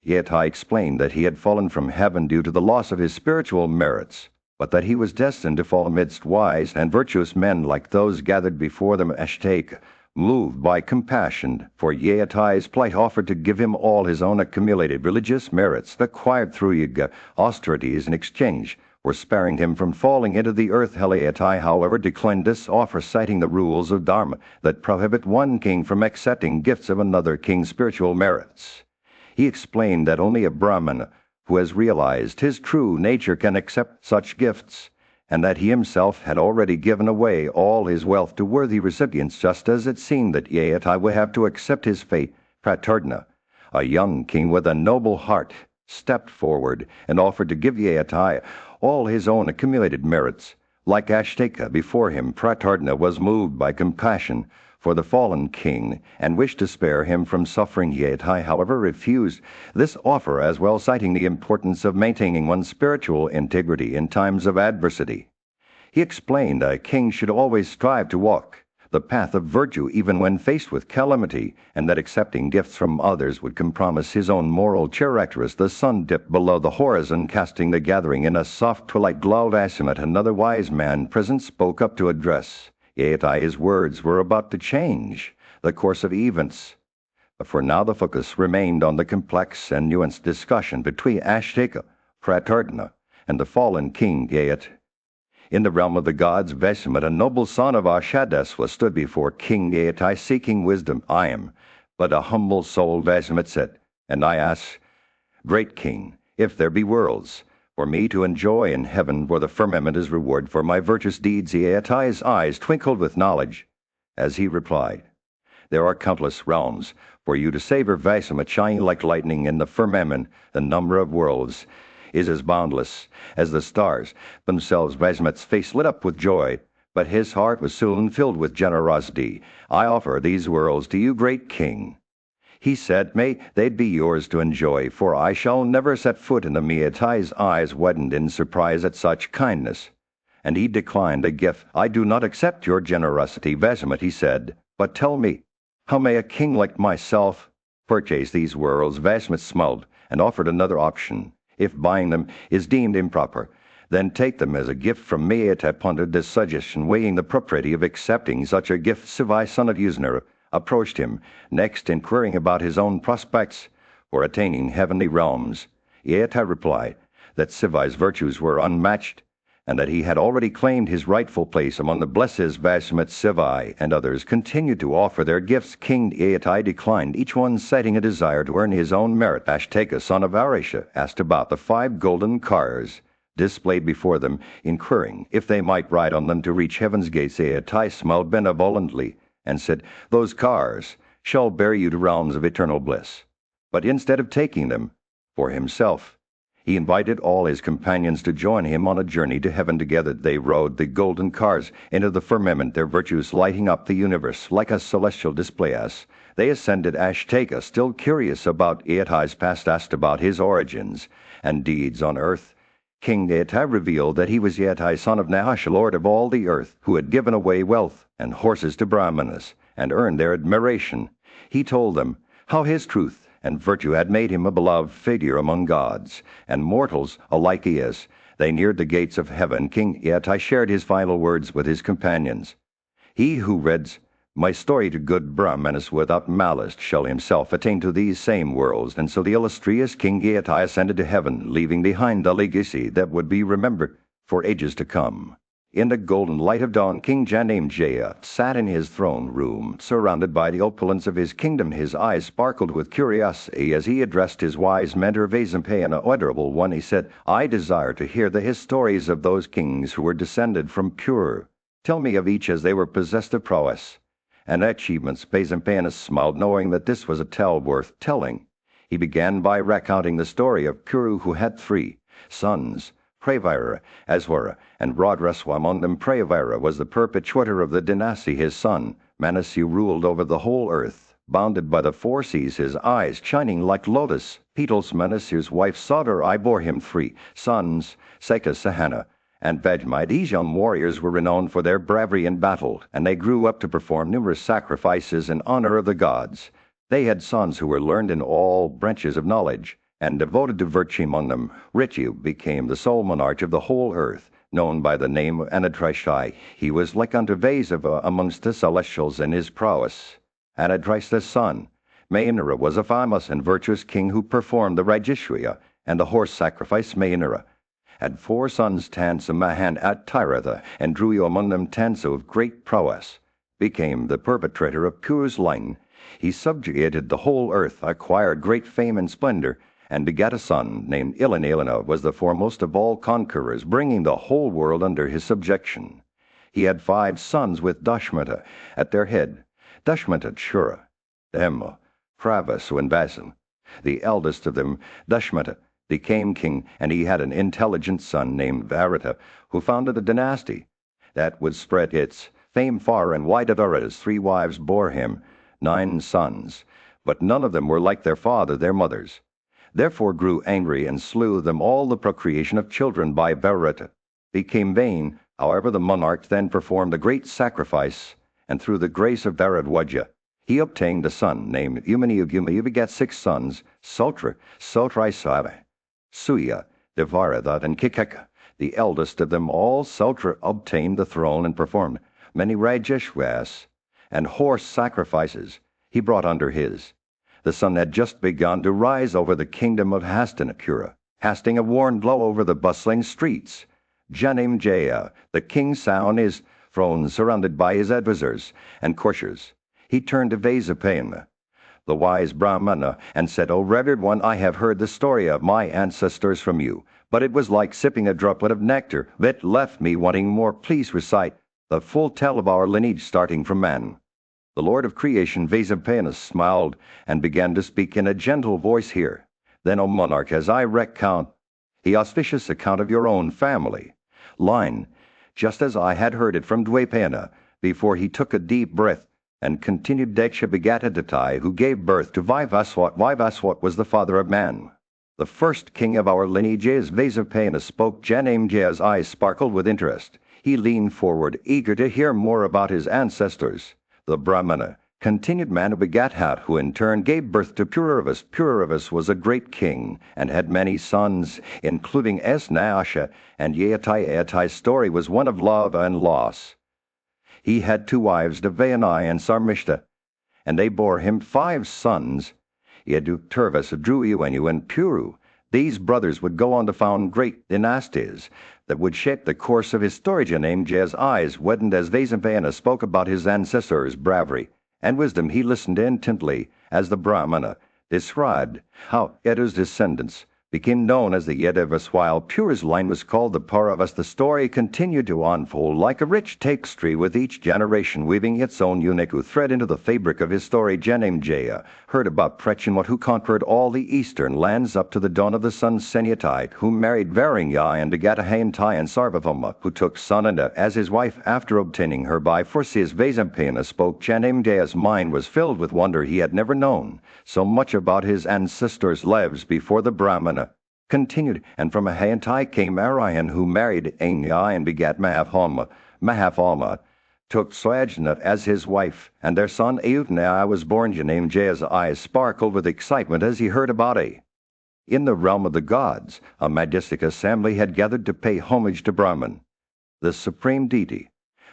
Yeatai explained that he had fallen from heaven due to the loss of his spiritual merits, but that he was destined to fall amidst wise and virtuous men like those gathered before them. Ashtaka, moved by compassion for Yeatai's plight, offered to give him all his own accumulated religious merits acquired through yoga austerities in exchange for sparing him from falling into the earth hell. Yeatai, however, declined this offer, citing the rules of Dharma that prohibit one king from accepting gifts of another king's spiritual merits. He explained that only a Brahman who has realized his true nature can accept such gifts, and that he himself had already given away all his wealth to worthy recipients. Just as it seemed that Yeatai would have to accept his fate, Pratarna, a young king with a noble heart, stepped forward and offered to give Yeatai all his own accumulated merits Like Ashtaka before him, Pratardna was moved by compassion for the fallen king and wished to spare him from suffering. Yetai, however, refused this offer as well, citing the importance of maintaining one's spiritual integrity in times of adversity. He explained a king should always strive to walk the path of virtue even when faced with calamity, and that accepting gifts from others would compromise his own moral character. As the sun dipped below the horizon, casting the gathering in a soft twilight glow, Asimut, another wise man present, spoke up to address Yetai. His words were about to change the course of events, but for now the focus remained on the complex and nuanced discussion between Ashtaka, Pratardna, and the fallen king Yetai. In the realm of the gods, Vesemut, a noble son of Ashadas, was stood before King Yetai seeking wisdom. I am but a humble soul, Vesemut said, and I ask, great king, if there be worlds for me to enjoy in heaven, for the firmament is reward for my virtuous deeds. Yeatai's eyes twinkled with knowledge as he replied, there are countless realms for you to savor, Vesemut, shining like lightning in the firmament. The number of worlds is as boundless as the stars themselves. Vesemut's face lit up with joy, but his heart was soon filled with generosity. I offer these worlds to you, great king, he said. May they be yours to enjoy, for I shall never set foot in them. Yeatai's eyes widened in surprise at such kindness, and he declined the gift. I do not accept your generosity, Vesemut, he said, but tell me, how may a king like myself purchase these worlds? Vesemut smiled and offered another option. If buying them is deemed improper, then take them as a gift from me. Yetai pondered this suggestion, weighing the propriety of accepting such a gift. Sivai, son of Usner, approached him, next inquiring about his own prospects for attaining heavenly realms. Yetai replied that Sivai's virtues were unmatched, and that he had already claimed his rightful place among the blessed. Vesemut, Sivai, and others continued to offer their gifts. King Yetai declined, each one citing a desire to earn his own merit. Ashtaka, son of Arisha, asked about the 5 golden cars displayed before them, inquiring if they might ride on them to reach heaven's gates. Yetai smiled benevolently and said, those cars shall bear you to realms of eternal bliss. But instead of taking them for himself, he invited all his companions to join him on a journey to heaven. Together they rode the golden cars into the firmament, their virtues lighting up the universe like a celestial display. As they ascended, Ashtaka, still curious about Yeatai's past, asked about his origins and deeds on earth. King Yetai revealed that he was Yetai, son of Nahash, lord of all the earth, who had given away wealth and horses to Brahmanas and earned their admiration. He told them how his truth and virtue had made him a beloved figure among gods and mortals alike. As they neared the gates of heaven, King Yetai shared his final words with his companions. He who reads my story to good Brahmanas without malice shall himself attain to these same worlds. And so the illustrious King Yetai ascended to heaven, leaving behind a legacy that would be remembered for ages to come. In the golden light of dawn, King Janamejaya sat in his throne room, surrounded by the opulence of his kingdom. His eyes sparkled with curiosity as he addressed his wise mentor Vesempe, an adorable one. He said, I desire to hear the histories of those kings who were descended from pure. Tell me of each as they were possessed of prowess and achievements. Vesempe smiled, knowing that this was a tale worth telling. He began by recounting the story of Kuru, who had 3 sons, Pravira, Aswara, and Rudraswa. Among them, Pravira was the perpetuator of the dynasty. His son, Manasyu, ruled over the whole earth, bounded by the 4 seas, his eyes shining like lotus petals. Manasyu's wife Sadur bore him 3 sons, Seka, Sahana, and Vajmai. These young warriors were renowned for their bravery in battle, and they grew up to perform numerous sacrifices in honor of the gods. They had sons who were learned in all branches of knowledge and devoted to virtue. Among them, Ritu became the sole monarch of the whole earth, known by the name of Anadrishai. He was like unto Vasava amongst the celestials in his prowess. Anadrisha's son, Mayanara, was a famous and virtuous king who performed the Rajishriya and the horse sacrifice. Mayanara had 4 sons, Tansa, Mahan, at Tiratha, and Druyo. Among them, Tansa, of great prowess, became the perpetrator of Kuru's line. He subjugated the whole earth, acquired great fame and splendor, and begat a son named Ilan. Ilana was the foremost of all conquerors, bringing the whole world under his subjection. He had 5 sons with Dashmata at their head, Dashmata, Shura, Dhamma, Pravasu, and Vasan. The eldest of them, Dashmata, became king, and he had an intelligent son named Varata, who founded a dynasty that would spread its fame far and wide. Avera's 3 wives bore him 9 sons, but none of them were like their father, their mothers. Therefore grew angry and slew them all. The procreation of children by Mahabharat became vain. However, the monarch then performed a great sacrifice, and through the grace of Bharadwaja, he obtained a son named Umani. He begat 6 sons, Sultra, Sultraisava, Suya, Devaradat, and Kikeka. The eldest of them all, Sultra, obtained the throne and performed many Rajeshwas and horse sacrifices he brought under his. The sun had just begun to rise over the kingdom of Hastinapura, casting a warm glow over the bustling streets. Janamejaya, the king, sat on his throne, surrounded by his advisors and courtiers. He turned to Vaisapayana, the wise Brahmana, and said, "O revered one, I have heard the story of my ancestors from you, but it was like sipping a droplet of nectar that left me wanting more. Please recite the full tale of our lineage starting from man." The Lord of Creation, Vaisapayana, smiled and began to speak in a gentle voice here. "Then, O monarch, as I recount the auspicious account of your own family line, just as I had heard it from Dwapana, before he took a deep breath and continued, Daksha begat Aditya, who gave birth to Vivaswat. Vivaswat was the father of man. The first king of our lineage is." Vaisapayana spoke. Janamjaya's eyes sparkled with interest. He leaned forward, eager to hear more about his ancestors. "The Brahmana," continued, "man who begat Hat, who in turn gave birth to Puravas. Puravas was a great king and had many sons, including Esnaasha and Yeatai. Yeatai's story was one of love and loss. He had 2 wives, Devayani and Sarmishta, and they bore him 5 sons, Yadupturvas, Druenu, and Puru. These brothers would go on to found great dynasties that would shape the course of his story." Janamjaya's eyes widened as Vaisapayana spoke about his ancestors' bravery and wisdom. He listened intently as the Brahmana described how Yadu's descendants became known as the Yadavas, while Pura's line was called the Pauravas. The story continued to unfold like a rich tapestry, with each generation weaving its own unique thread into the fabric of his story. Janamjaya heard about Prechinwat, who conquered all the eastern lands up to the dawn of the sun, Senyatite, who married Varingya and begat Ahayantai, and Sarvabhauma, who took Sananda as his wife after obtaining her by force. As Vaisapayana spoke, Janamjaya's mind was filled with wonder. He had never known so much about his ancestors' lives before. The Brahmana continued, "And from Ahayantai came Arayan, who married Anya and begat Mahabharat. Mahabharat took Swajna as his wife, and their son Ayutnaya was born." Janamjaya's eyes sparkled with excitement as he heard about it. In the realm of the gods, a majestic assembly had gathered to pay homage to Brahman, the supreme deity.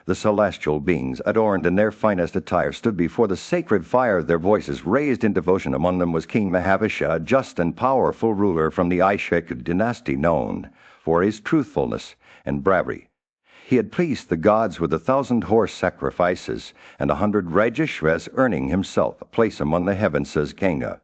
The celestial beings, adorned in their finest attire, stood before the sacred fire, their voices raised in devotion. Among them was King Mahabharat, a just and powerful ruler from the Aishak dynasty, known for his truthfulness and bravery. He had pleased the gods with 1,000 horse sacrifices and 100 Rajeshwas, earning himself a place among the heavens, says Ganga.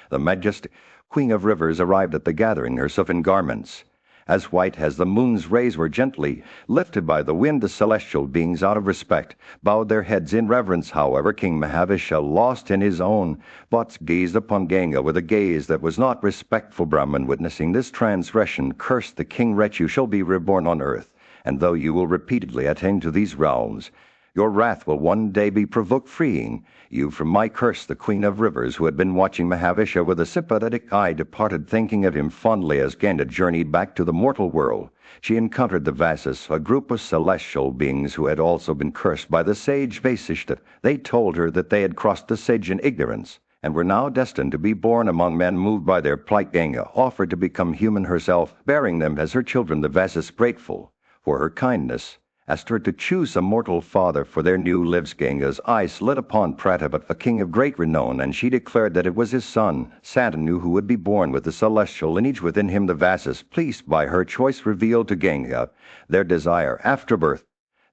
The majestic Queen of Rivers arrived at the gathering, herself in garments as white as the moon's rays were gently lifted by the wind. The celestial beings, out of respect, bowed their heads in reverence. However, King Mahabharat, lost in his own thoughts, gazed upon Ganga with a gaze that was not respectful. Brahman, witnessing this transgression, cursed the king. "Wretch, you shall be reborn on earth, and though you will repeatedly attain to these realms, your wrath will one day be provoked, freeing you from my curse." The Queen of Rivers, who had been watching Mahabharat with a sympathetic eye, departed, thinking of him fondly. As Ganga journeyed back to the mortal world, she encountered the Vasas, a group of celestial beings who had also been cursed by the sage Vasishta. They told her that they had crossed the sage in ignorance and were now destined to be born among men. Moved by their plight, Ganga offered to become human herself, bearing them as her children. The Vasas, grateful for her kindness, asked her to choose a mortal father for their new lives. Ganga's eyes lit upon Pratibha, a king of great renown, and she declared that it was his son, Santanu, who would be born with the celestial lineage within him. The Vasas, pleased by her choice, revealed to Ganga their desire. After birth,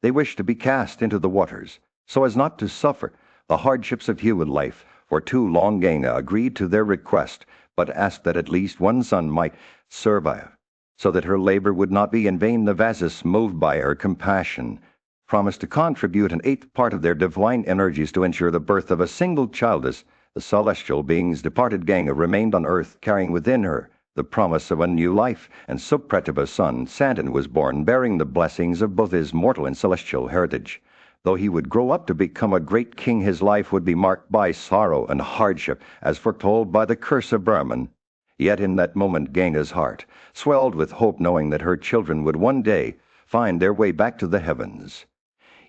they wished to be cast into the waters, so as not to suffer the hardships of human life. For too long, Ganga agreed to their request, but asked that at least one son might survive, so that her labor would not be in vain. The Vasas, moved by her compassion, promised to contribute an 1/8 part of their divine energies to ensure the birth of a single child. As the celestial beings departed, Ganga remained on earth, carrying within her the promise of a new life, and Supratipa's son, Santanu, was born, bearing the blessings of both his mortal and celestial heritage. Though he would grow up to become a great king, his life would be marked by sorrow and hardship, as foretold by the curse of Brahman. Yet in that moment Ganga's heart swelled with hope, knowing that her children would one day find their way back to the heavens.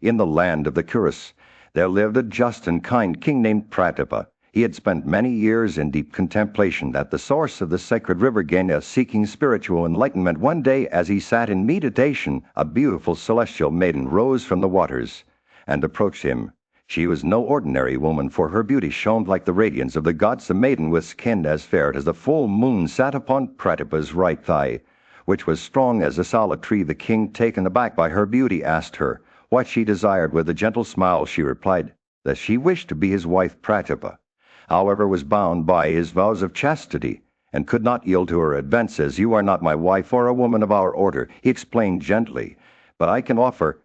In the land of the Kuras, there lived a just and kind king named Pratipa. He had spent many years in deep contemplation at the source of the sacred river Ganga, seeking spiritual enlightenment. One day, as he sat in meditation, a beautiful celestial maiden rose from the waters and approached him. She was no ordinary woman, for her beauty shone like the radiance of the gods. The maiden, with skin as fair as the full moon, sat upon Pratipa's right thigh, which was strong as a solid tree. The king, taken aback by her beauty, asked her what she desired. With a gentle smile she replied that she wished to be his wife. Pratipa, however, was bound by his vows of chastity and could not yield to her advances. "You are not my wife or a woman of our order," he explained gently, "but I can offer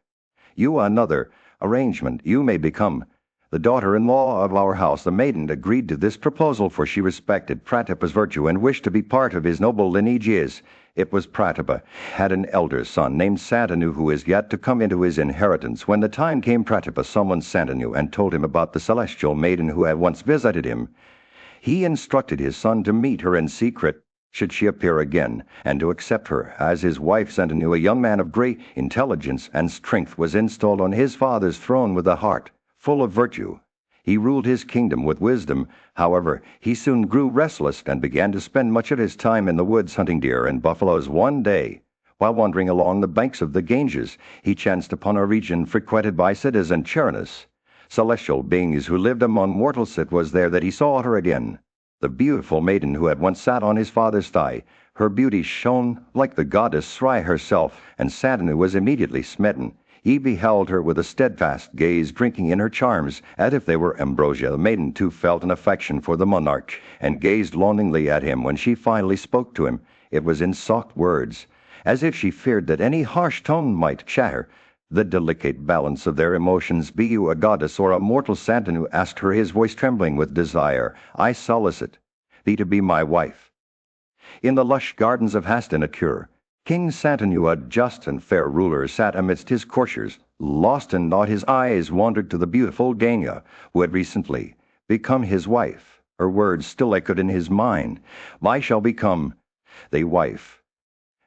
you another arrangement. You may become the daughter-in-law of our house." The maiden agreed to this proposal, for she respected Pratipa's virtue and wished to be part of his noble lineages. It was Pratipa had an elder son named Santanu, who is yet to come into his inheritance. When the time came, Pratipa summoned Santanu and told him about the celestial maiden who had once visited him. He instructed his son to meet her in secret should she appear again, and to accept her as his wife. Santanu, a young man of great intelligence and strength, was installed on his father's throne with a heart full of virtue. He ruled his kingdom with wisdom. However, he soon grew restless and began to spend much of his time in the woods hunting deer and buffaloes. One day, while wandering along the banks of the Ganges, he chanced upon a region frequented by Siddhas and Charanas, celestial beings who lived among mortals. It was there that he saw her again, the beautiful maiden who had once sat on his father's thigh. Her beauty shone like the goddess Sri herself, and Santanu was immediately smitten. He beheld her with a steadfast gaze, drinking in her charms as if they were ambrosia. The maiden too felt an affection for the monarch, and gazed longingly at him. When she finally spoke to him, it was in soft words, as if she feared that any harsh tone might shatter the delicate balance of their emotions. "Be you a goddess or a mortal?" Santanu asked her, his voice trembling with desire. "I solicit thee to be my wife." In the lush gardens of Hastinapur, King Santanu, a just and fair ruler, sat amidst his courtiers. Lost in thought, his eyes wandered to the beautiful Ganga, who had recently become his wife. Her words still echoed in his mind. "I shall become thy wife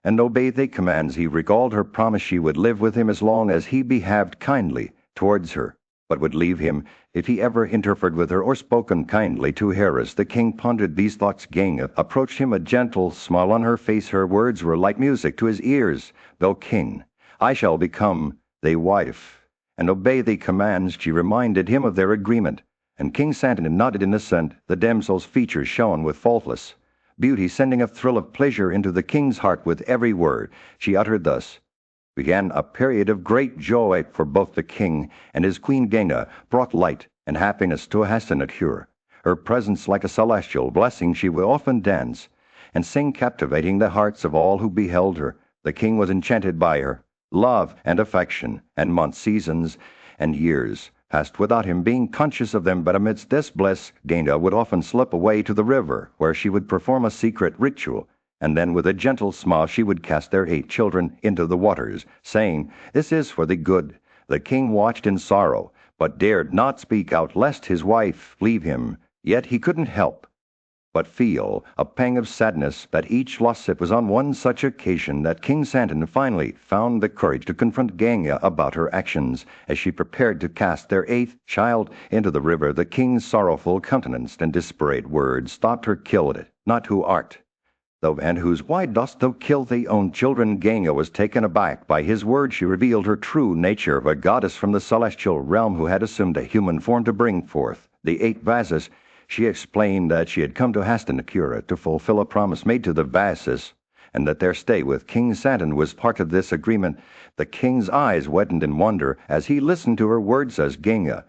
and obey thy commands." He recalled her promise she would live with him as long as he behaved kindly towards her, but would leave him if he ever interfered with her or spoke unkindly to her. As the king pondered these thoughts, Ganga approached him, a gentle smile on her face. Her words were like music to his ears. "Thou king, I shall become thy wife and obey thy commands." She reminded him of their agreement, and King Santanu nodded in assent. The damsel's features shone with faultless beauty, sending a thrill of pleasure into the king's heart. With every word she uttered thus began a period of great joy for both the king and his queen. Ganga brought light and happiness to Hastinapur. Her presence like a celestial blessing. She would often dance and sing, captivating the hearts of all who beheld her. The king was enchanted by her love and affection, and months, seasons, and years passed without him being conscious of them. But amidst this bliss, Ganga would often slip away to the river, where she would perform a secret ritual, and then with a gentle smile she would cast their 8 children into the waters, saying, "This is for the good." The king watched in sorrow, but dared not speak out lest his wife leave him. Yet he couldn't help but feel a pang of sadness that each lost. It was on one such occasion that King Santanu finally found the courage to confront Ganga about her actions. As she prepared to cast their 8th child into the river, the king's sorrowful countenance and desperate words stopped her. "Kill it, not who art thou, and whose? Why dost thou kill thy own children?" Ganga was taken aback by his words. She revealed her true nature of a goddess from the celestial realm who had assumed a human form to bring forth the 8 Vasas. She explained that she had come to Hastinapur to fulfill a promise made to the Vasas, and that their stay with King Santanu was part of this agreement. The king's eyes widened in wonder as he listened to her words. As Ganga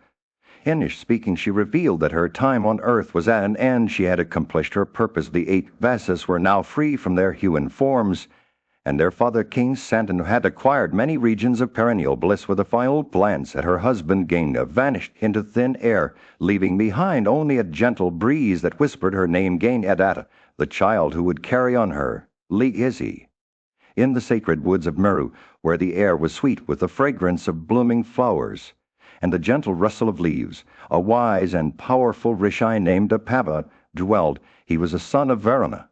finished speaking, she revealed that her time on earth was at an end. She had accomplished her purpose. The 8 Vasas were now free from their human forms, and their father, King Santanu, had acquired many regions of perennial bliss. With a final glance at her husband, Ganga vanished into thin air, leaving behind only a gentle breeze that whispered her name. Ganga at the child who would carry on her legacy. In the sacred woods of Meru, where the air was sweet with the fragrance of blooming flowers and the gentle rustle of leaves, a wise and powerful rishi named Parva dwelled. He was a son of Varuna,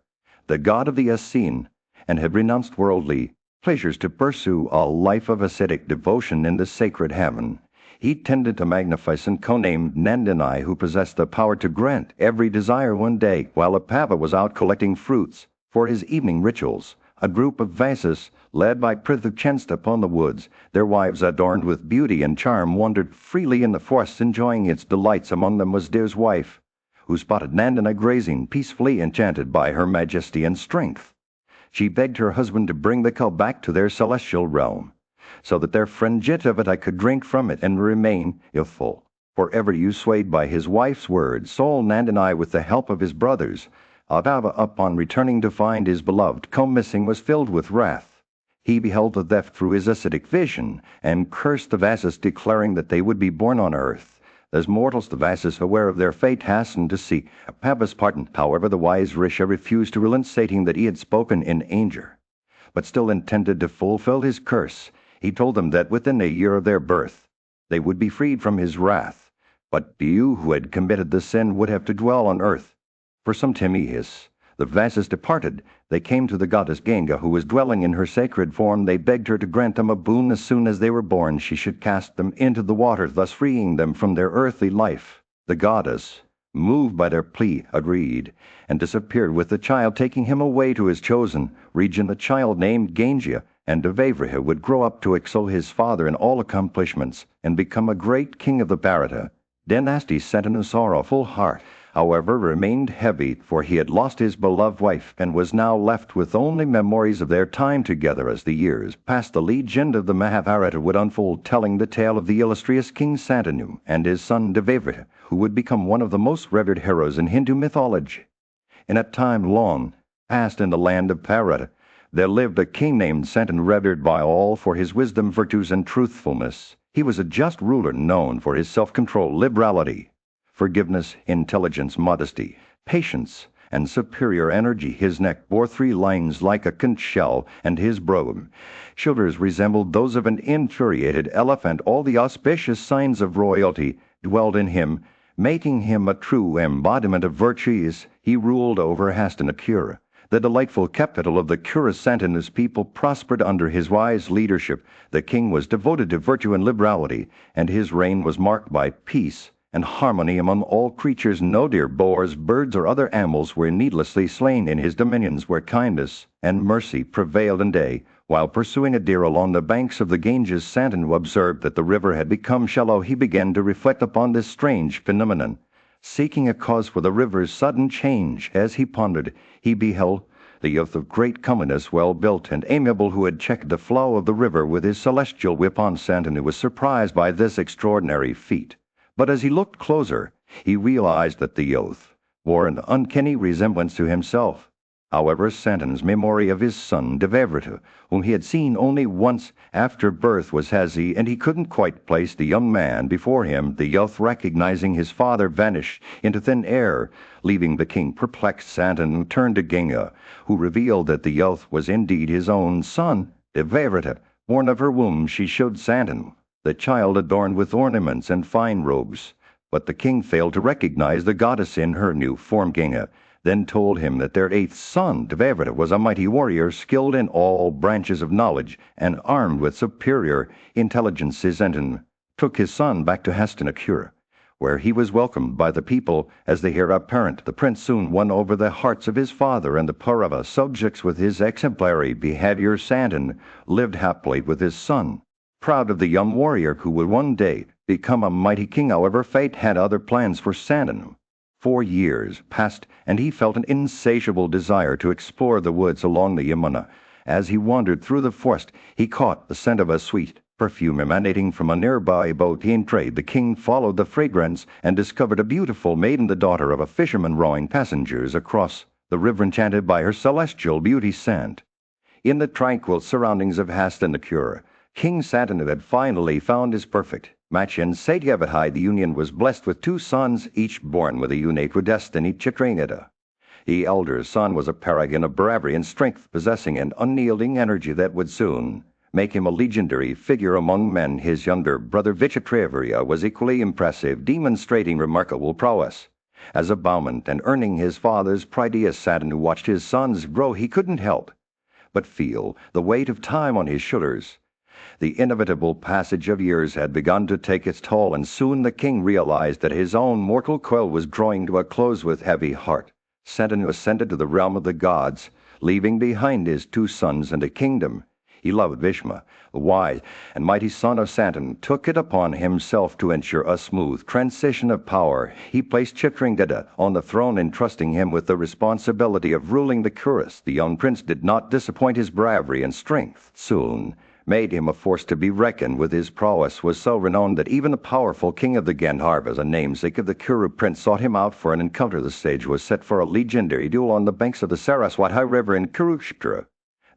the god of the Essene, and had renounced worldly pleasures to pursue a life of ascetic devotion in the sacred heaven. He tended a magnificent cow named Nandini, who possessed the power to grant every desire one day, while Apava was out collecting fruits for his evening rituals. A group of Vases, led by Prithvi, chanced upon the woods. Their wives, adorned with beauty and charm, wandered freely in the forests, enjoying its delights. Among them was Deer's wife, who spotted Nandini grazing, peacefully enchanted by her majesty and strength. She begged her husband to bring the cow back to their celestial realm, so that their friend Jitavata could drink from it and remain youthful. Forever you swayed by his wife's words, Saul Nandini, with the help of his brothers. Apava, upon returning to find his beloved cow missing, was filled with wrath. He beheld the theft through his ascetic vision, and cursed the Vases, declaring that they would be born on earth. As mortals, the Vases, aware of their fate, hastened to seek Apava's pardon. However, the wise Risha refused to relent, stating that he had spoken in anger, but still intended to fulfill his curse. He told them that within a year of their birth they would be freed from his wrath, but you who had committed the sin would have to dwell on earth. For some time the Vases departed. They came to the goddess Ganga, who was dwelling in her sacred form. They begged her to grant them a boon. As soon as they were born, she should cast them into the water, thus freeing them from their earthly life. The goddess, moved by their plea, agreed, and disappeared with the child, taking him away to his chosen region. The child, named Gangia, and Devavriha, would grow up to excel his father in all accomplishments and become a great king of the Bharata. Dynasty Santanu's sorrowful heart, however, remained heavy, for he had lost his beloved wife and was now left with only memories of their time together. As the years passed, the legend of the Mahabharata would unfold, telling the tale of the illustrious King Santanu and his son Devavriha, who would become one of the most revered heroes in Hindu mythology. In a time long past, in the land of Bharata, there lived a king named Santanu, revered by all for his wisdom, virtues, and truthfulness. He was a just ruler, known for his self-control, liberality, forgiveness, intelligence, modesty, patience, and superior energy. His neck bore 3 lines like a conch shell, and his broad shoulders resembled those of an infuriated elephant. All the auspicious signs of royalty dwelled in him, making him a true embodiment of virtues. He ruled over Hastinapura, the delightful capital of the Kura. Santanu's people prospered under his wise leadership. The king was devoted to virtue and liberality, and his reign was marked by peace and harmony among all creatures. No deer, boars, birds, or other animals were needlessly slain in his dominions, where kindness and mercy prevailed. And day, while pursuing a deer along the banks of the Ganges, Santanu observed that the river had become shallow. He began to reflect upon this strange phenomenon, seeking a cause for the river's sudden change. As he pondered, he beheld the youth of great comeliness, well-built and amiable, who had checked the flow of the river with his celestial whip. Santanu was surprised by this extraordinary feat, but as he looked closer, he realized that the youth bore an uncanny resemblance to himself. However, Santanu's memory of his son Devavriha, whom he had seen only once after birth, was hazy, and he couldn't quite place the young man before him. The youth, recognizing his father, vanished into thin air, leaving the king perplexed. Santanu turned to Ganga, who revealed that the youth was indeed his own son, Devavriha. Born of her womb, she showed Santanu the child adorned with ornaments and fine robes, but the king failed to recognize the goddess in her new form. Ganga then told him that their 8th son, Devavriha, was a mighty warrior, skilled in all branches of knowledge and armed with superior intelligence. Santanu took his son back to Hastinapura, where he was welcomed by the people as the heir apparent. The prince soon won over the hearts of his father and the Parva subjects with his exemplary behavior. Santanu lived happily with his son, proud of the young warrior who would one day become a mighty king. However, fate had other plans for Santanu. 4 years passed, and he felt an insatiable desire to explore the woods along the Yamuna. As he wandered through the forest, he caught the scent of a sweet perfume emanating from a nearby boat in trade. The king followed the fragrance and discovered a beautiful maiden, the daughter of a fisherman, rowing passengers across the river, enchanted by her celestial beauty. In the tranquil surroundings of Hastinapura, King Santanu had finally found his perfect match in Satyavati. The union was blessed with 2 sons, each born with a unique destiny, Chitrangada. The elder son was a paragon of bravery and strength, possessing an unyielding energy that would soon make him a legendary figure among men. His younger brother Vichitravirya was equally impressive, demonstrating remarkable prowess. As a bowman and earning his father's pride, as Saturn, who watched his sons grow, he couldn't help but feel the weight of time on his shoulders. The inevitable passage of years had begun to take its toll, and soon the king realized that his own mortal coil was drawing to a close. With heavy heart, Saturn ascended to the realm of the gods, leaving behind his 2 sons and a kingdom. He loved Bhishma, the wise and mighty son of Saturn, took it upon himself to ensure a smooth transition of power. He placed Chitrangada on the throne, entrusting him with the responsibility of ruling the Kuras. The young prince did not disappoint. His bravery and strength soon made him a force to be reckoned with. His prowess was so renowned that even the powerful king of the Gandharvas, a namesake of the Kuru prince, sought him out for an encounter. The stage was set for a legendary duel on the banks of the Saraswati River in Kurukshetra.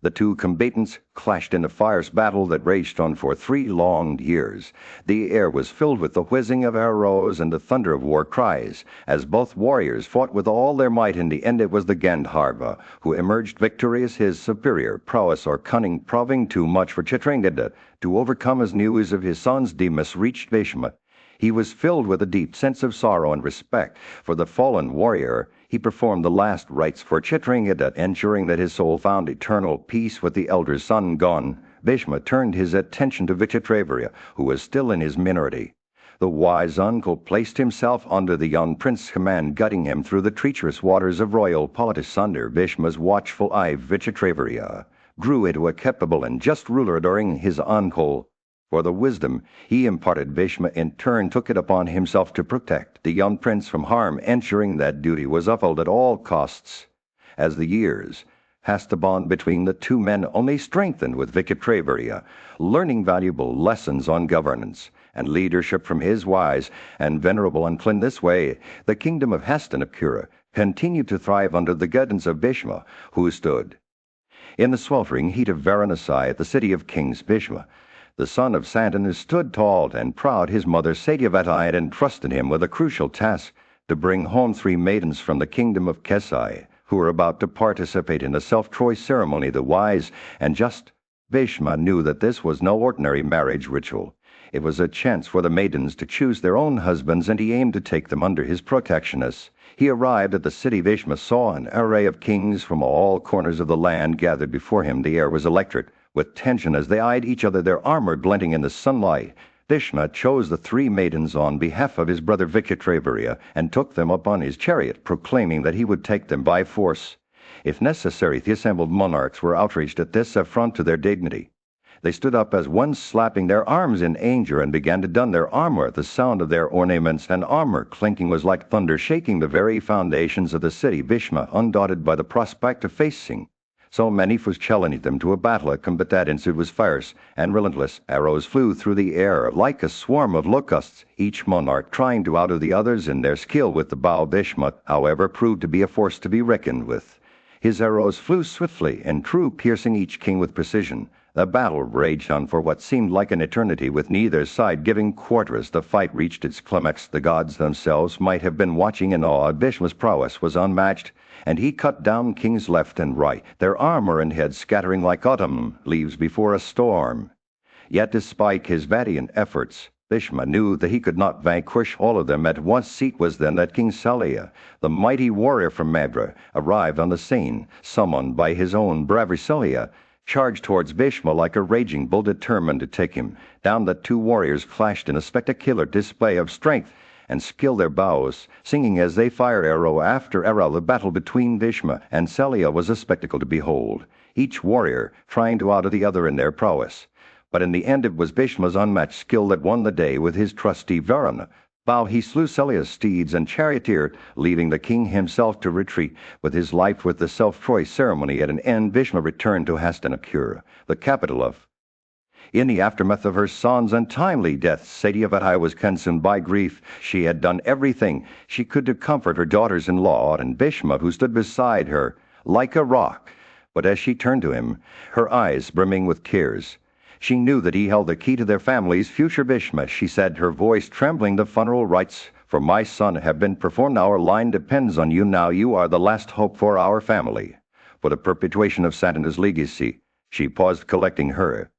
The 2 combatants clashed in a fierce battle that raged on for 3 long years. The air was filled with the whizzing of arrows and the thunder of war cries, as both warriors fought with all their might. In the end, it was the Gandharva who emerged victorious, his superior prowess or cunning proving too much for Chitrangada to overcome. As news of his son's demise reached Bhishma, he was filled with a deep sense of sorrow and respect for the fallen warrior. He performed the last rites for Chitrangada, ensuring that his soul found eternal peace. With the elder son gone, Bhishma turned his attention to Vichitravirya, who was still in his minority. The wise uncle placed himself under the young prince's command, guiding him through the treacherous waters of royal politics. Under Bhishma's watchful eye, Vichitravirya grew into a capable and just ruler. During his uncle, for the wisdom he imparted, Bhishma in turn took it upon himself to protect the young prince from harm, ensuring that duty was upheld at all costs. As the years passed, the bond between the 2 men only strengthened, with Vichitravirya learning valuable lessons on governance and leadership from his wise and venerable uncle. In this way, the kingdom of Hastinapura continued to thrive under the guidance of Bhishma, who stood in the sweltering heat of Varanasi at the city of kings. Bhishma, the son of Saturn, stood tall and proud. His mother Satyavati had entrusted him with a crucial task to bring home 3 maidens from the kingdom of Kesai, who were about to participate in a self-choice ceremony. The wise and just Bhishma knew that this was no ordinary marriage ritual. It was a chance for the maidens to choose their own husbands, and he aimed to take them under his protection. As he arrived at the city, Bhishma saw an array of kings from all corners of the land gathered before him. The air was electric with tension as they eyed each other, their armor glinting in the sunlight. Bhishma chose the 3 maidens on behalf of his brother Vichitravirya and took them up on his chariot, proclaiming that he would take them by force. If necessary, the assembled monarchs were outraged at this affront to their dignity. They stood up as one, slapping their arms in anger, and began to don their armor. The sound of their ornaments and armor clinking was like thunder, shaking the very foundations of the city. Bhishma, undaunted by the prospect of facing so many, was challenging them to a battle. A combat ensued was fierce and relentless. Arrows flew through the air like a swarm of locusts, each monarch trying to outdo the others in their skill with the bow. Bhishma, however, proved to be a force to be reckoned with. His arrows flew swiftly and true, piercing each king with precision. The battle raged on for what seemed like an eternity, with neither side giving quarter. As the fight reached its climax, the gods themselves might have been watching in awe. Bhishma's prowess was unmatched, and he cut down kings left and right, their armor and heads scattering like autumn leaves before a storm. Yet despite his valiant efforts, Bhishma knew that he could not vanquish all of them at once. Seat was then that King Salya, the mighty warrior from Mabra, arrived on the scene. Summoned by his own bravery, Salya charged towards Bhishma like a raging bull, determined to take him down. The 2 warriors clashed in a spectacular display of strength and skill, their bows singing as they fired arrow after arrow. The battle between Bhishma and Salya was a spectacle to behold, each warrior trying to outdo the other in their prowess. But in the end, it was Bhishma's unmatched skill that won the day. With his trusty Varuna bow, he slew Salya's steeds and charioteer, leaving the king himself to retreat with his life. With the self-choice ceremony at an end, Bhishma returned to Hastinapura, the capital of. In the aftermath of her son's untimely death, Satyavati was consumed by grief. She had done everything she could to comfort her daughters-in-law and Bhishma, who stood beside her like a rock. But as she turned to him, her eyes brimming with tears, she knew that he held the key to their family's future. Bhishma, she said, her voice trembling, the funeral rites For my son have been performed. Our line depends on you now. You are the last hope for our family. For the perpetuation of Santa's legacy. She paused, collecting her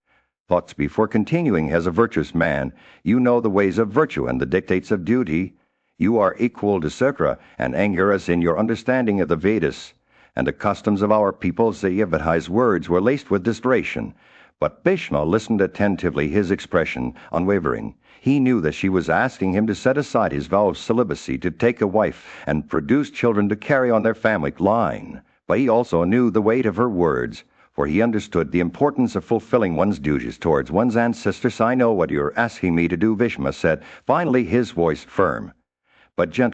thoughts before continuing. As a virtuous man, you know the ways of virtue and the dictates of duty. You are equal to Sakra and Angiras in your understanding of the Vedas and the customs of our people. Sayavadai's words were laced with distration, but Bhishma listened attentively, his expression unwavering. He knew that she was asking him to set aside his vow of celibacy, to take a wife and produce children to carry on their family line. But he also knew the weight of her words, for he understood the importance of fulfilling one's duties towards one's ancestors. I know what you're asking me to do, Bhishma said, finally, his voice firm but gentle.